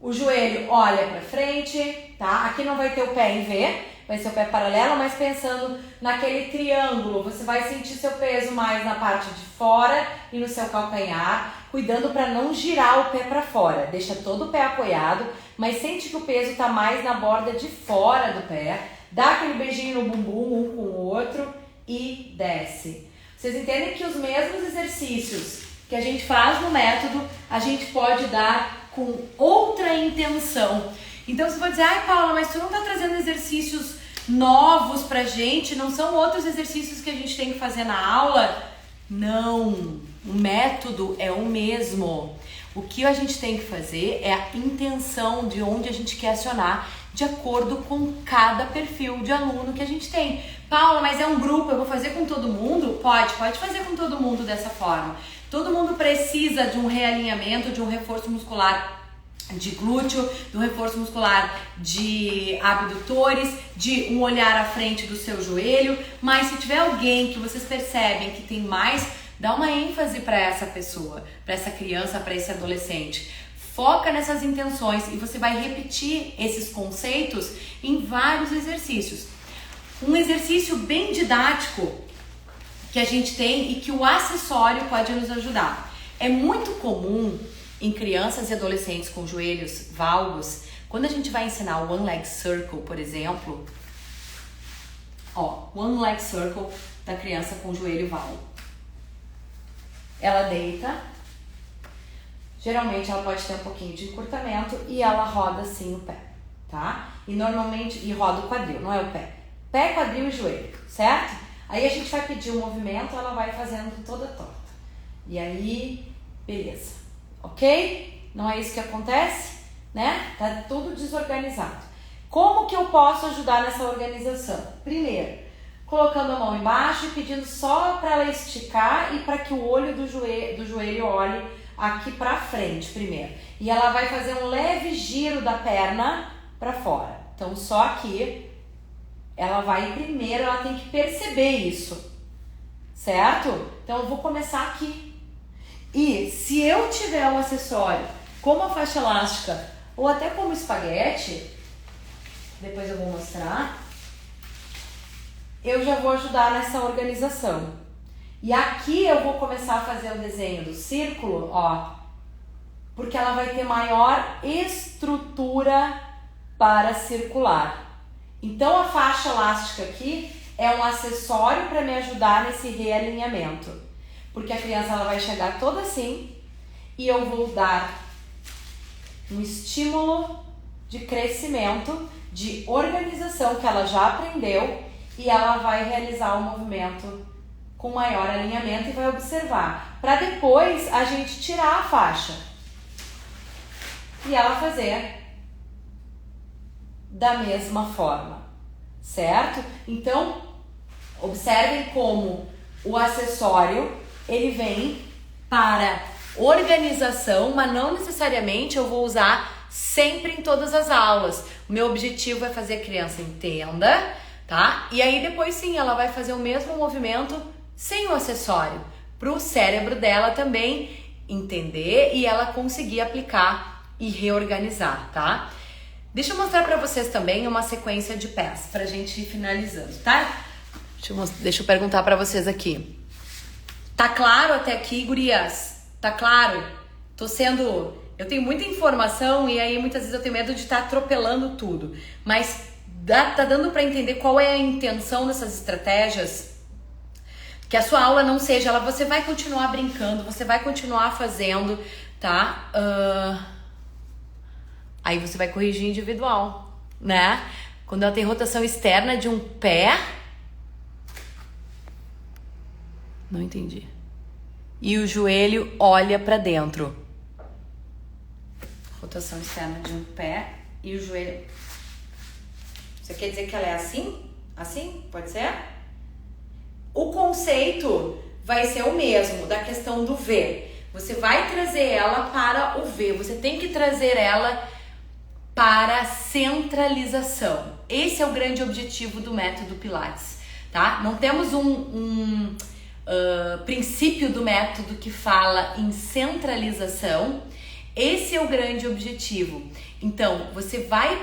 O joelho olha pra frente, tá? Aqui não vai ter o pé em V, vai ser o pé paralelo, mas pensando naquele triângulo, você vai sentir seu peso mais na parte de fora e no seu calcanhar, cuidando para não girar o pé para fora. Deixa todo o pé apoiado, mas sente que o peso tá mais na borda de fora do pé. Dá aquele beijinho no bumbum um com o outro e desce. Vocês entendem que os mesmos exercícios que a gente faz no método, a gente pode dar com outra intenção. Então você pode dizer, ai Paula, mas tu não tá trazendo exercícios novos pra gente, não são outros exercícios que a gente tem que fazer na aula? Não, o método é o mesmo. O que a gente tem que fazer é a intenção de onde a gente quer acionar de acordo com cada perfil de aluno que a gente tem. Paula, mas é um grupo, eu vou fazer com todo mundo? Pode fazer com todo mundo dessa forma. Todo mundo precisa de um realinhamento, de um reforço muscular de glúteo, de um reforço muscular de abdutores, de um olhar à frente do seu joelho, mas se tiver alguém que vocês percebem que tem mais, dá uma ênfase para essa pessoa, para essa criança, para esse adolescente. Foca nessas intenções e você vai repetir esses conceitos em vários exercícios. Um exercício bem didático que a gente tem e que o acessório pode nos ajudar. É muito comum em crianças e adolescentes com joelhos valgos, quando a gente vai ensinar o One Leg Circle, por exemplo, ó, One Leg Circle da criança com joelho valgo. Ela deita, geralmente ela pode ter um pouquinho de encurtamento e ela roda assim o pé, tá? E normalmente, e roda o quadril, não é o pé. Pé, quadril e joelho, certo? Aí a gente vai pedir um movimento, ela vai fazendo toda torta. E aí, beleza. Ok? Não é isso que acontece, né? Tá tudo desorganizado. Como que eu posso ajudar nessa organização? Primeiro, colocando a mão embaixo e pedindo só para ela esticar e para que o olho do joelho olhe aqui para frente primeiro. E ela vai fazer um leve giro da perna para fora. Então só aqui ela vai primeiro, ela tem que perceber isso, certo? Então eu vou começar aqui. E se eu tiver um acessório como a faixa elástica ou até como espaguete, depois eu vou mostrar, eu já vou ajudar nessa organização. E aqui eu vou começar a fazer o desenho do círculo, ó, porque ela vai ter maior estrutura para circular. Então a faixa elástica aqui é um acessório para me ajudar nesse realinhamento. Porque a criança ela vai chegar toda assim e eu vou dar um estímulo de crescimento, de organização que ela já aprendeu e ela vai realizar o movimento com maior alinhamento e vai observar. Para depois a gente tirar a faixa e ela fazer da mesma forma, certo? Então, observem como o acessório ele vem para organização, mas não necessariamente eu vou usar sempre em todas as aulas. O meu objetivo é fazer a criança entenda, tá? E aí depois sim, ela vai fazer o mesmo movimento sem o acessório, para o cérebro dela também entender e ela conseguir aplicar e reorganizar, tá? Deixa eu mostrar para vocês também uma sequência de pés, pra gente ir finalizando, tá? Deixa eu perguntar para vocês aqui. Tá claro até aqui, gurias? Tá claro? Eu tenho muita informação e aí muitas vezes eu tenho medo de estar atropelando tudo. Mas tá dando para entender qual é a intenção dessas estratégias? Que a sua aula não seja, você vai continuar brincando, você vai continuar fazendo, tá? Aí você vai corrigir individual, né? Quando ela tem rotação externa de um pé... Não entendi. E o joelho olha para dentro. Rotação externa de um pé e o joelho... Você quer dizer que ela é assim? Assim? Pode ser? O conceito vai ser o mesmo, da questão do V. Você vai trazer ela para o V. Você tem que trazer ela para a centralização. Esse é o grande objetivo do método Pilates, tá? Não temos princípio do método que fala em centralização. Esse é o grande objetivo. Então, você vai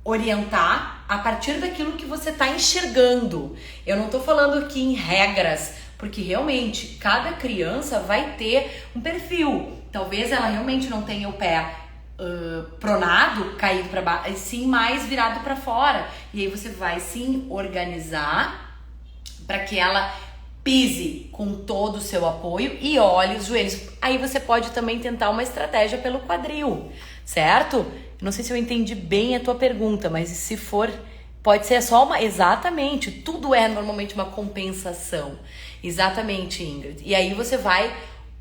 orientar a partir daquilo que você está enxergando. Eu não estou falando aqui em regras, porque realmente cada criança vai ter um perfil. Talvez ela realmente não tenha o pé pronado, caído para baixo, sim mais virado para fora. E aí você vai sim organizar para que ela Pise com todo o seu apoio e olhe os joelhos. Aí você pode também tentar uma estratégia pelo quadril, certo? Não sei se eu entendi bem a tua pergunta, mas se for, pode ser só uma... Exatamente, tudo é normalmente uma compensação. Exatamente, Ingrid. E aí você vai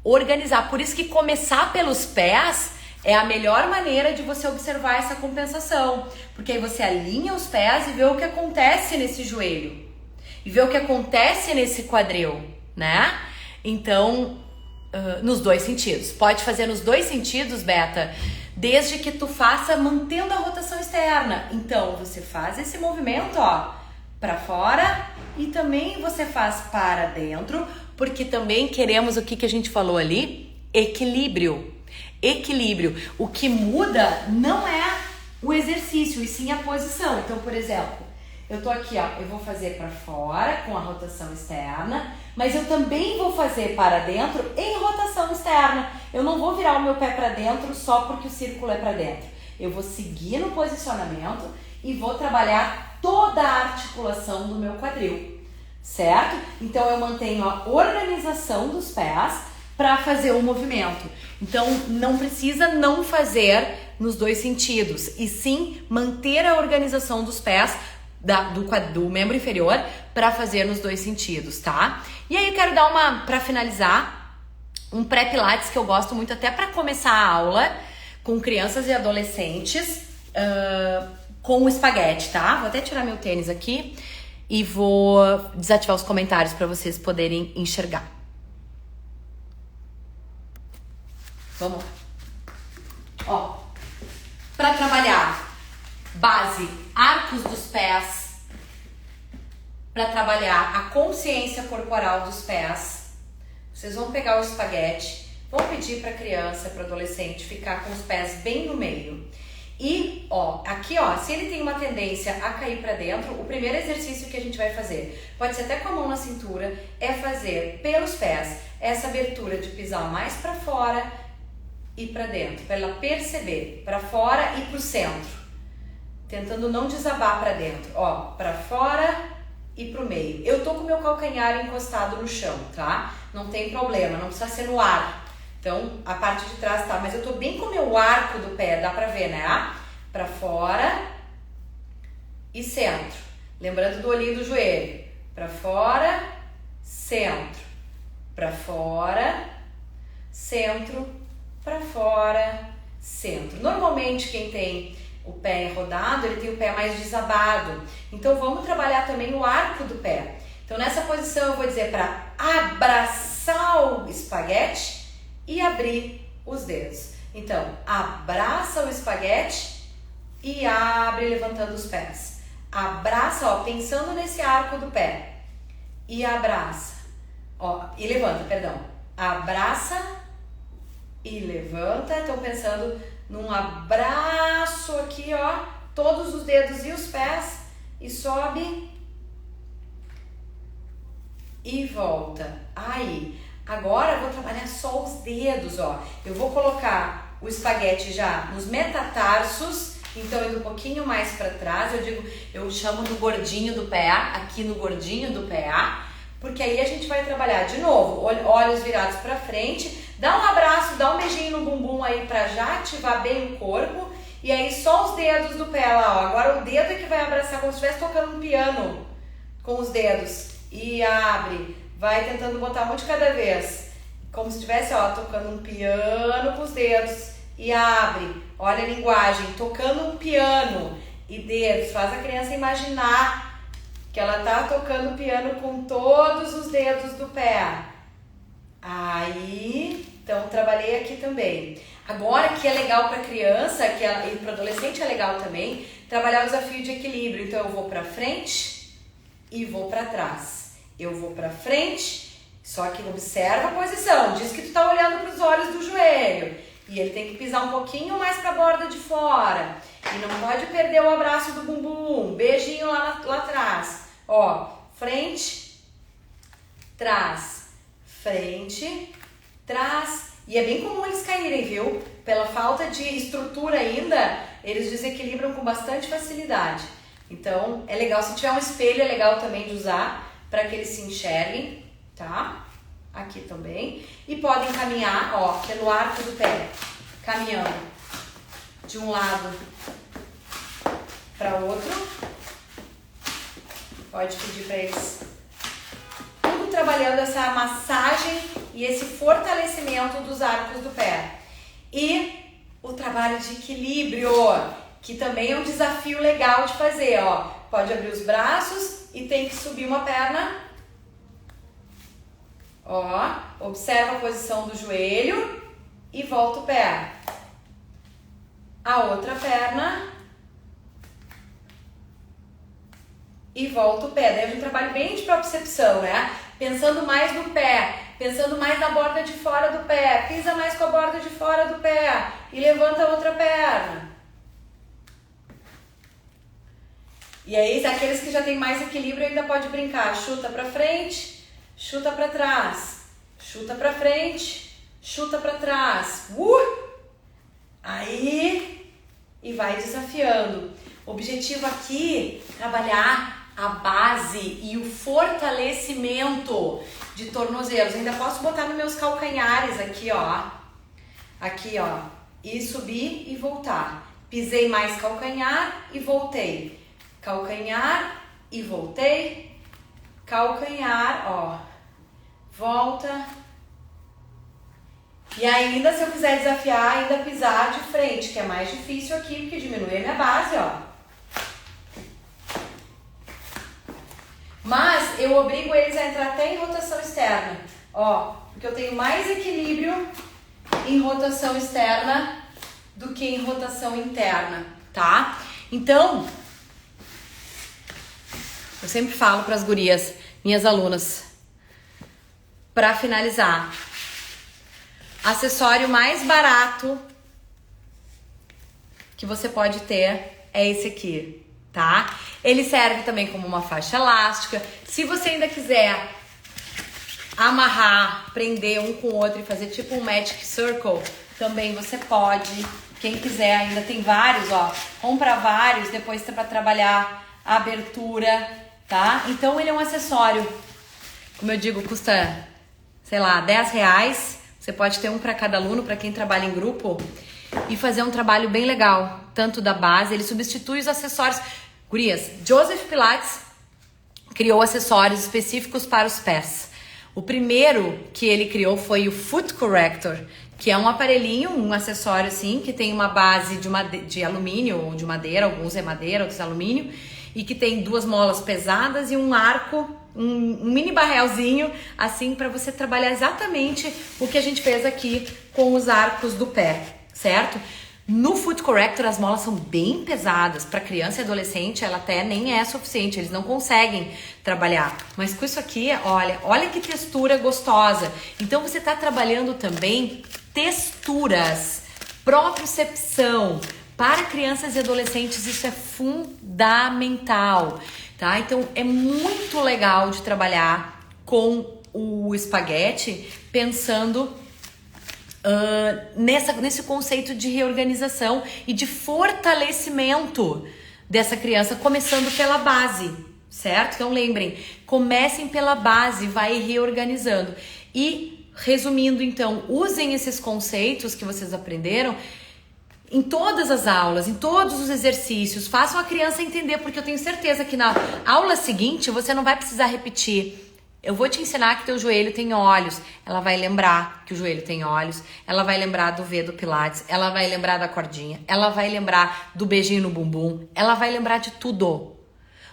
organizar. Por isso que começar pelos pés é a melhor maneira de você observar essa compensação. Porque aí você alinha os pés e vê o que acontece nesse joelho. E ver o que acontece nesse quadril, né? Então, nos dois sentidos. Pode fazer nos dois sentidos, Beta, desde que tu faça mantendo a rotação externa. Então, você faz esse movimento, ó, para fora e também você faz para dentro, porque também queremos o que a gente falou ali? Equilíbrio. Equilíbrio. O que muda não é o exercício, e sim a posição. Então, por exemplo, eu tô aqui, ó, eu vou fazer para fora com a rotação externa, mas eu também vou fazer para dentro em rotação externa. Eu não vou virar o meu pé para dentro só porque o círculo é para dentro. Eu vou seguir no posicionamento e vou trabalhar toda a articulação do meu quadril, certo? Então eu mantenho a organização dos pés para fazer o movimento. Então não precisa não fazer nos dois sentidos, e sim manter a organização dos pés do membro inferior para fazer nos dois sentidos, tá? E aí eu quero dar para finalizar, um pré-pilates que eu gosto muito até para começar a aula com crianças e adolescentes, com o espaguete, tá? Vou até tirar meu tênis aqui e vou desativar os comentários para vocês poderem enxergar. Vamos lá. Ó, para trabalhar base, arcos dos pés, para trabalhar a consciência corporal dos pés, vocês vão pegar o espaguete, vão pedir para a criança, para o adolescente ficar com os pés bem no meio. E, ó, aqui, ó, se ele tem uma tendência a cair para dentro, o primeiro exercício que a gente vai fazer, pode ser até com a mão na cintura, é fazer pelos pés essa abertura de pisar mais para fora e para dentro, para ela perceber, para fora e para o centro. Tentando não desabar para dentro, ó, para fora e pro meio. Eu tô com o meu calcanhar encostado no chão, tá? Não tem problema, não precisa ser no ar. Então, a parte de trás tá, mas eu tô bem com o meu arco do pé, dá pra ver, né? Para fora e centro. Lembrando do olhinho do joelho. Para fora, centro. Para fora, centro. Para fora, centro. Normalmente quem tem o pé rodado, ele tem o pé mais desabado. Então vamos trabalhar também o arco do pé. Então nessa posição eu vou dizer para abraçar o espaguete e abrir os dedos. Então abraça o espaguete e abre levantando os pés. Abraça, ó, pensando nesse arco do pé. E abraça. Ó, e levanta, perdão. Abraça e levanta. Então pensando num abraço aqui, ó, todos os dedos e os pés, e sobe e volta. Aí, agora eu vou trabalhar só os dedos, ó. Eu vou colocar o espaguete já nos metatarsos, então indo um pouquinho mais para trás, eu chamo do gordinho do pé, aqui no gordinho do pé, porque aí a gente vai trabalhar de novo, olhos virados para frente. Dá um abraço, dá um beijinho no bumbum aí pra já ativar bem o corpo. E aí só os dedos do pé lá, ó. Agora o dedo é que vai abraçar como se estivesse tocando um piano com os dedos. E abre. Vai tentando botar um de cada vez. Como se estivesse, ó, tocando um piano com os dedos. E abre. Olha a linguagem. Tocando um piano. E dedos. Faz a criança imaginar que ela tá tocando piano com todos os dedos do pé. Aí, então trabalhei aqui também. Agora que é legal para criança, e para adolescente é legal também, trabalhar o desafio de equilíbrio. Então eu vou para frente e vou para trás. Eu vou para frente, só que observa a posição. Diz que tu tá olhando para os olhos do joelho. E ele tem que pisar um pouquinho mais para a borda de fora. E não pode perder o abraço do bumbum. Beijinho lá atrás. Ó, frente, trás. Frente, trás, e é bem comum eles caírem, viu? Pela falta de estrutura ainda, eles desequilibram com bastante facilidade. Então, é legal, se tiver um espelho, é legal também de usar para que eles se enxerguem, tá? Aqui também. E podem caminhar, ó, pelo arco do pé, caminhando de um lado para outro. Pode pedir para eles. Tudo trabalhando essa massagem e esse fortalecimento dos arcos do pé. E o trabalho de equilíbrio, que também é um desafio legal de fazer, ó. Pode abrir os braços e tem que subir uma perna. Ó, observa a posição do joelho e volta o pé. A outra perna e volta o pé. Daí é um trabalho bem de propriocepção, né? Pensando mais no pé, pensando mais na borda de fora do pé. Pisa mais com a borda de fora do pé e levanta a outra perna. E aí, aqueles que já tem mais equilíbrio ainda pode brincar. Chuta pra frente, chuta pra trás, chuta pra frente, chuta pra trás. Aí, e vai desafiando. O objetivo aqui é trabalhar a base e o fortalecimento de tornozelos. Ainda posso botar nos meus calcanhares aqui, ó. Aqui, ó. E subir e voltar. Pisei mais calcanhar e voltei. Calcanhar e voltei. Calcanhar, ó. Volta. E ainda, se eu quiser desafiar, ainda pisar de frente, que é mais difícil aqui, porque diminui a minha base, ó. Mas eu obrigo eles a entrar até em rotação externa, ó, porque eu tenho mais equilíbrio em rotação externa do que em rotação interna, tá? Então, eu sempre falo para as gurias, minhas alunas, para finalizar, acessório mais barato que você pode ter é esse aqui, tá? Ele serve também como uma faixa elástica. Se você ainda quiser amarrar, prender um com o outro e fazer tipo um magic circle, também você pode. Quem quiser, ainda tem vários, ó. Compra vários, depois para trabalhar a abertura, tá? Então ele é um acessório, como eu digo, custa, sei lá, R$10. Você pode ter um para cada aluno, para quem trabalha em grupo, e fazer um trabalho bem legal, tanto da base, ele substitui os acessórios. Gurias, Joseph Pilates criou acessórios específicos para os pés. O primeiro que ele criou foi o Foot Corrector, que é um aparelhinho, um acessório assim, que tem uma base de alumínio ou de madeira, alguns é madeira, outros é alumínio, e que tem duas molas pesadas e um arco, um mini barrelzinho, assim, para você trabalhar exatamente o que a gente fez aqui com os arcos do pé, certo? No Foot Corrector as molas são bem pesadas, para criança e adolescente ela até nem é suficiente, eles não conseguem trabalhar. Mas com isso aqui, olha que textura gostosa. Então você está trabalhando também texturas, propriocepção. Para crianças e adolescentes isso é fundamental, tá? Então é muito legal de trabalhar com o espaguete pensando nesse conceito de reorganização e de fortalecimento dessa criança, começando pela base, certo? Então lembrem, comecem pela base, vai reorganizando. E resumindo então, usem esses conceitos que vocês aprenderam em todas as aulas, em todos os exercícios, façam a criança entender, porque eu tenho certeza que na aula seguinte você não vai precisar repetir. Eu vou te ensinar que teu joelho tem olhos. Ela vai lembrar que o joelho tem olhos. Ela vai lembrar do V do Pilates. Ela vai lembrar da cordinha. Ela vai lembrar do beijinho no bumbum. Ela vai lembrar de tudo.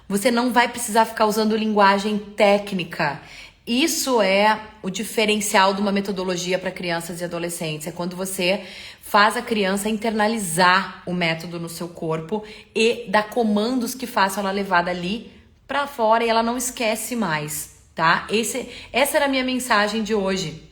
Você não vai precisar ficar usando linguagem técnica. Isso é o diferencial de uma metodologia para crianças e adolescentes. É quando você faz a criança internalizar o método no seu corpo e dá comandos que façam ela levar dali para fora e ela não esquece mais. Tá? Essa era a minha mensagem de hoje.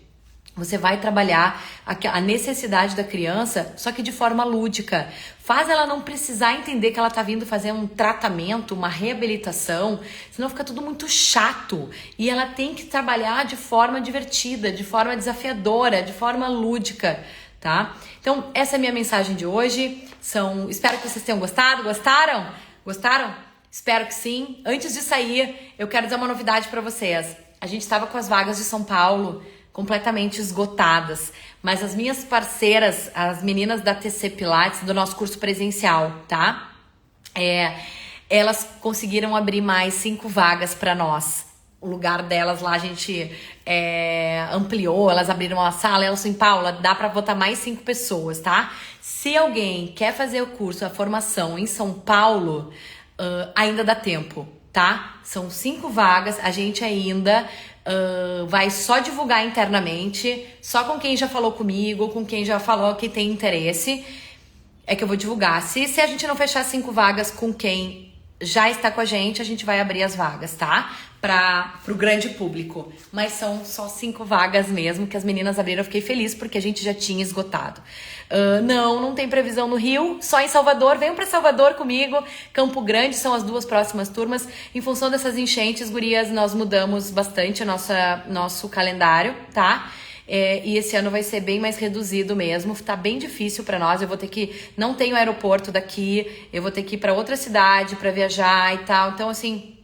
Você vai trabalhar a necessidade da criança, só que de forma lúdica. Faz ela não precisar entender que ela tá vindo fazer um tratamento, uma reabilitação, senão fica tudo muito chato. E ela tem que trabalhar de forma divertida, de forma desafiadora, de forma lúdica, tá? Então, essa é a minha mensagem de hoje. Espero que vocês tenham gostado. Gostaram? Gostaram? Espero que sim. Antes de sair, eu quero dizer uma novidade para vocês. a gente estava com as vagas de São Paulo completamente esgotadas, mas as minhas parceiras, as meninas da TC Pilates, do nosso curso presencial, tá? Elas conseguiram abrir mais 5 vagas para nós. O lugar delas lá a gente ampliou, elas abriram uma sala, elas assim, Paula, dá para botar mais 5 pessoas, tá? Se alguém quer fazer o curso, a formação em São Paulo, ainda dá tempo, tá? São 5 vagas, a gente ainda vai só divulgar internamente, só com quem já falou comigo, com quem já falou que tem interesse, é que eu vou divulgar. Se a gente não fechar 5 vagas com quem já está com a gente vai abrir as vagas, tá? Pro grande público. Mas são só 5 vagas mesmo que as meninas abriram. Eu fiquei feliz porque a gente já tinha esgotado. Não tem previsão no Rio, só em Salvador. Venham para Salvador comigo. Campo Grande são as 2 próximas turmas. Em função dessas enchentes, gurias, nós mudamos bastante nosso calendário, tá? E esse ano vai ser bem mais reduzido mesmo, tá bem difícil pra nós, eu vou ter que, não tenho aeroporto daqui, eu vou ter que ir pra outra cidade pra viajar e tal, então assim,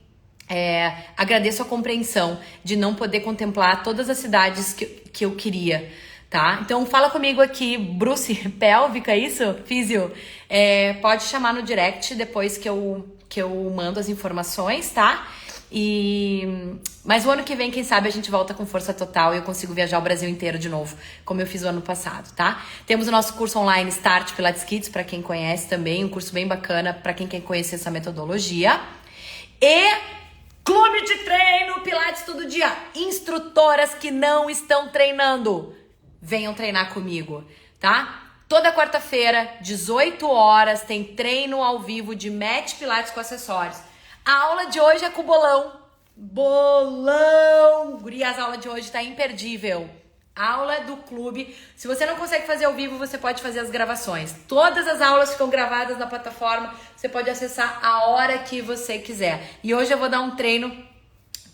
agradeço a compreensão de não poder contemplar todas as cidades que eu queria, tá? Então fala comigo aqui, Bruce Pélvica, isso? Físio, pode chamar no direct depois que eu mando as informações, tá? Mas o ano que vem, quem sabe, a gente volta com força total e eu consigo viajar o Brasil inteiro de novo, como eu fiz o ano passado, tá? Temos o nosso curso online Start Pilates Kids, pra quem conhece também, um curso bem bacana pra quem quer conhecer essa metodologia. E Clube de Treino Pilates Todo Dia. Instrutoras que não estão treinando, venham treinar comigo, tá? Toda quarta-feira, 18 horas, tem treino ao vivo de Mat Pilates com acessórios. A aula de hoje é com o bolão. Bolão! Gurias, a aula de hoje tá imperdível. Aula do clube. Se você não consegue fazer ao vivo, você pode fazer as gravações. Todas as aulas ficam gravadas na plataforma. Você pode acessar a hora que você quiser. E hoje eu vou dar um treino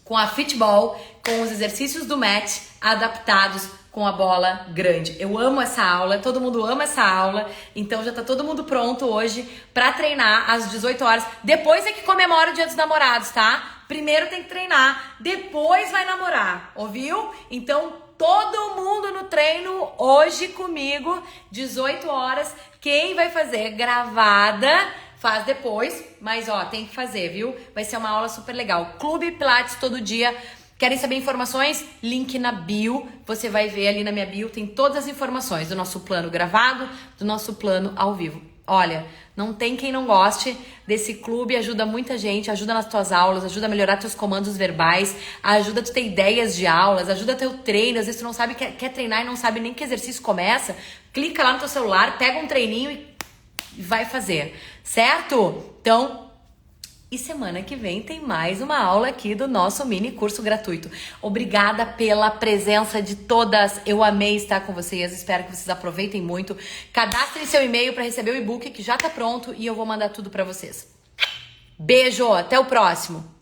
com a Fitball, com os exercícios do mat adaptados com a bola grande. Eu amo essa aula, todo mundo ama essa aula, então já tá todo mundo pronto hoje pra treinar às 18 horas. Depois é que comemora o Dia dos Namorados, tá? Primeiro tem que treinar, depois vai namorar, ouviu? Então todo mundo no treino hoje comigo, 18 horas. Quem vai fazer gravada faz depois, mas tem que fazer, viu? Vai ser uma aula super legal. Clube Pilates Todo Dia. Querem saber informações? Link na bio. Você vai ver ali na minha bio, tem todas as informações do nosso plano gravado, do nosso plano ao vivo. Olha, não tem quem não goste desse clube, ajuda muita gente, ajuda nas tuas aulas, ajuda a melhorar teus comandos verbais, ajuda a tu ter ideias de aulas, ajuda teu treino. Às vezes tu não sabe, quer treinar e não sabe nem que exercício começa. Clica lá no teu celular, pega um treininho e vai fazer, certo? Então, e semana que vem tem mais uma aula aqui do nosso mini curso gratuito. Obrigada pela presença de todas. Eu amei estar com vocês. Espero que vocês aproveitem muito. Cadastrem seu e-mail para receber o e-book que já tá pronto e eu vou mandar tudo para vocês. Beijo, até o próximo.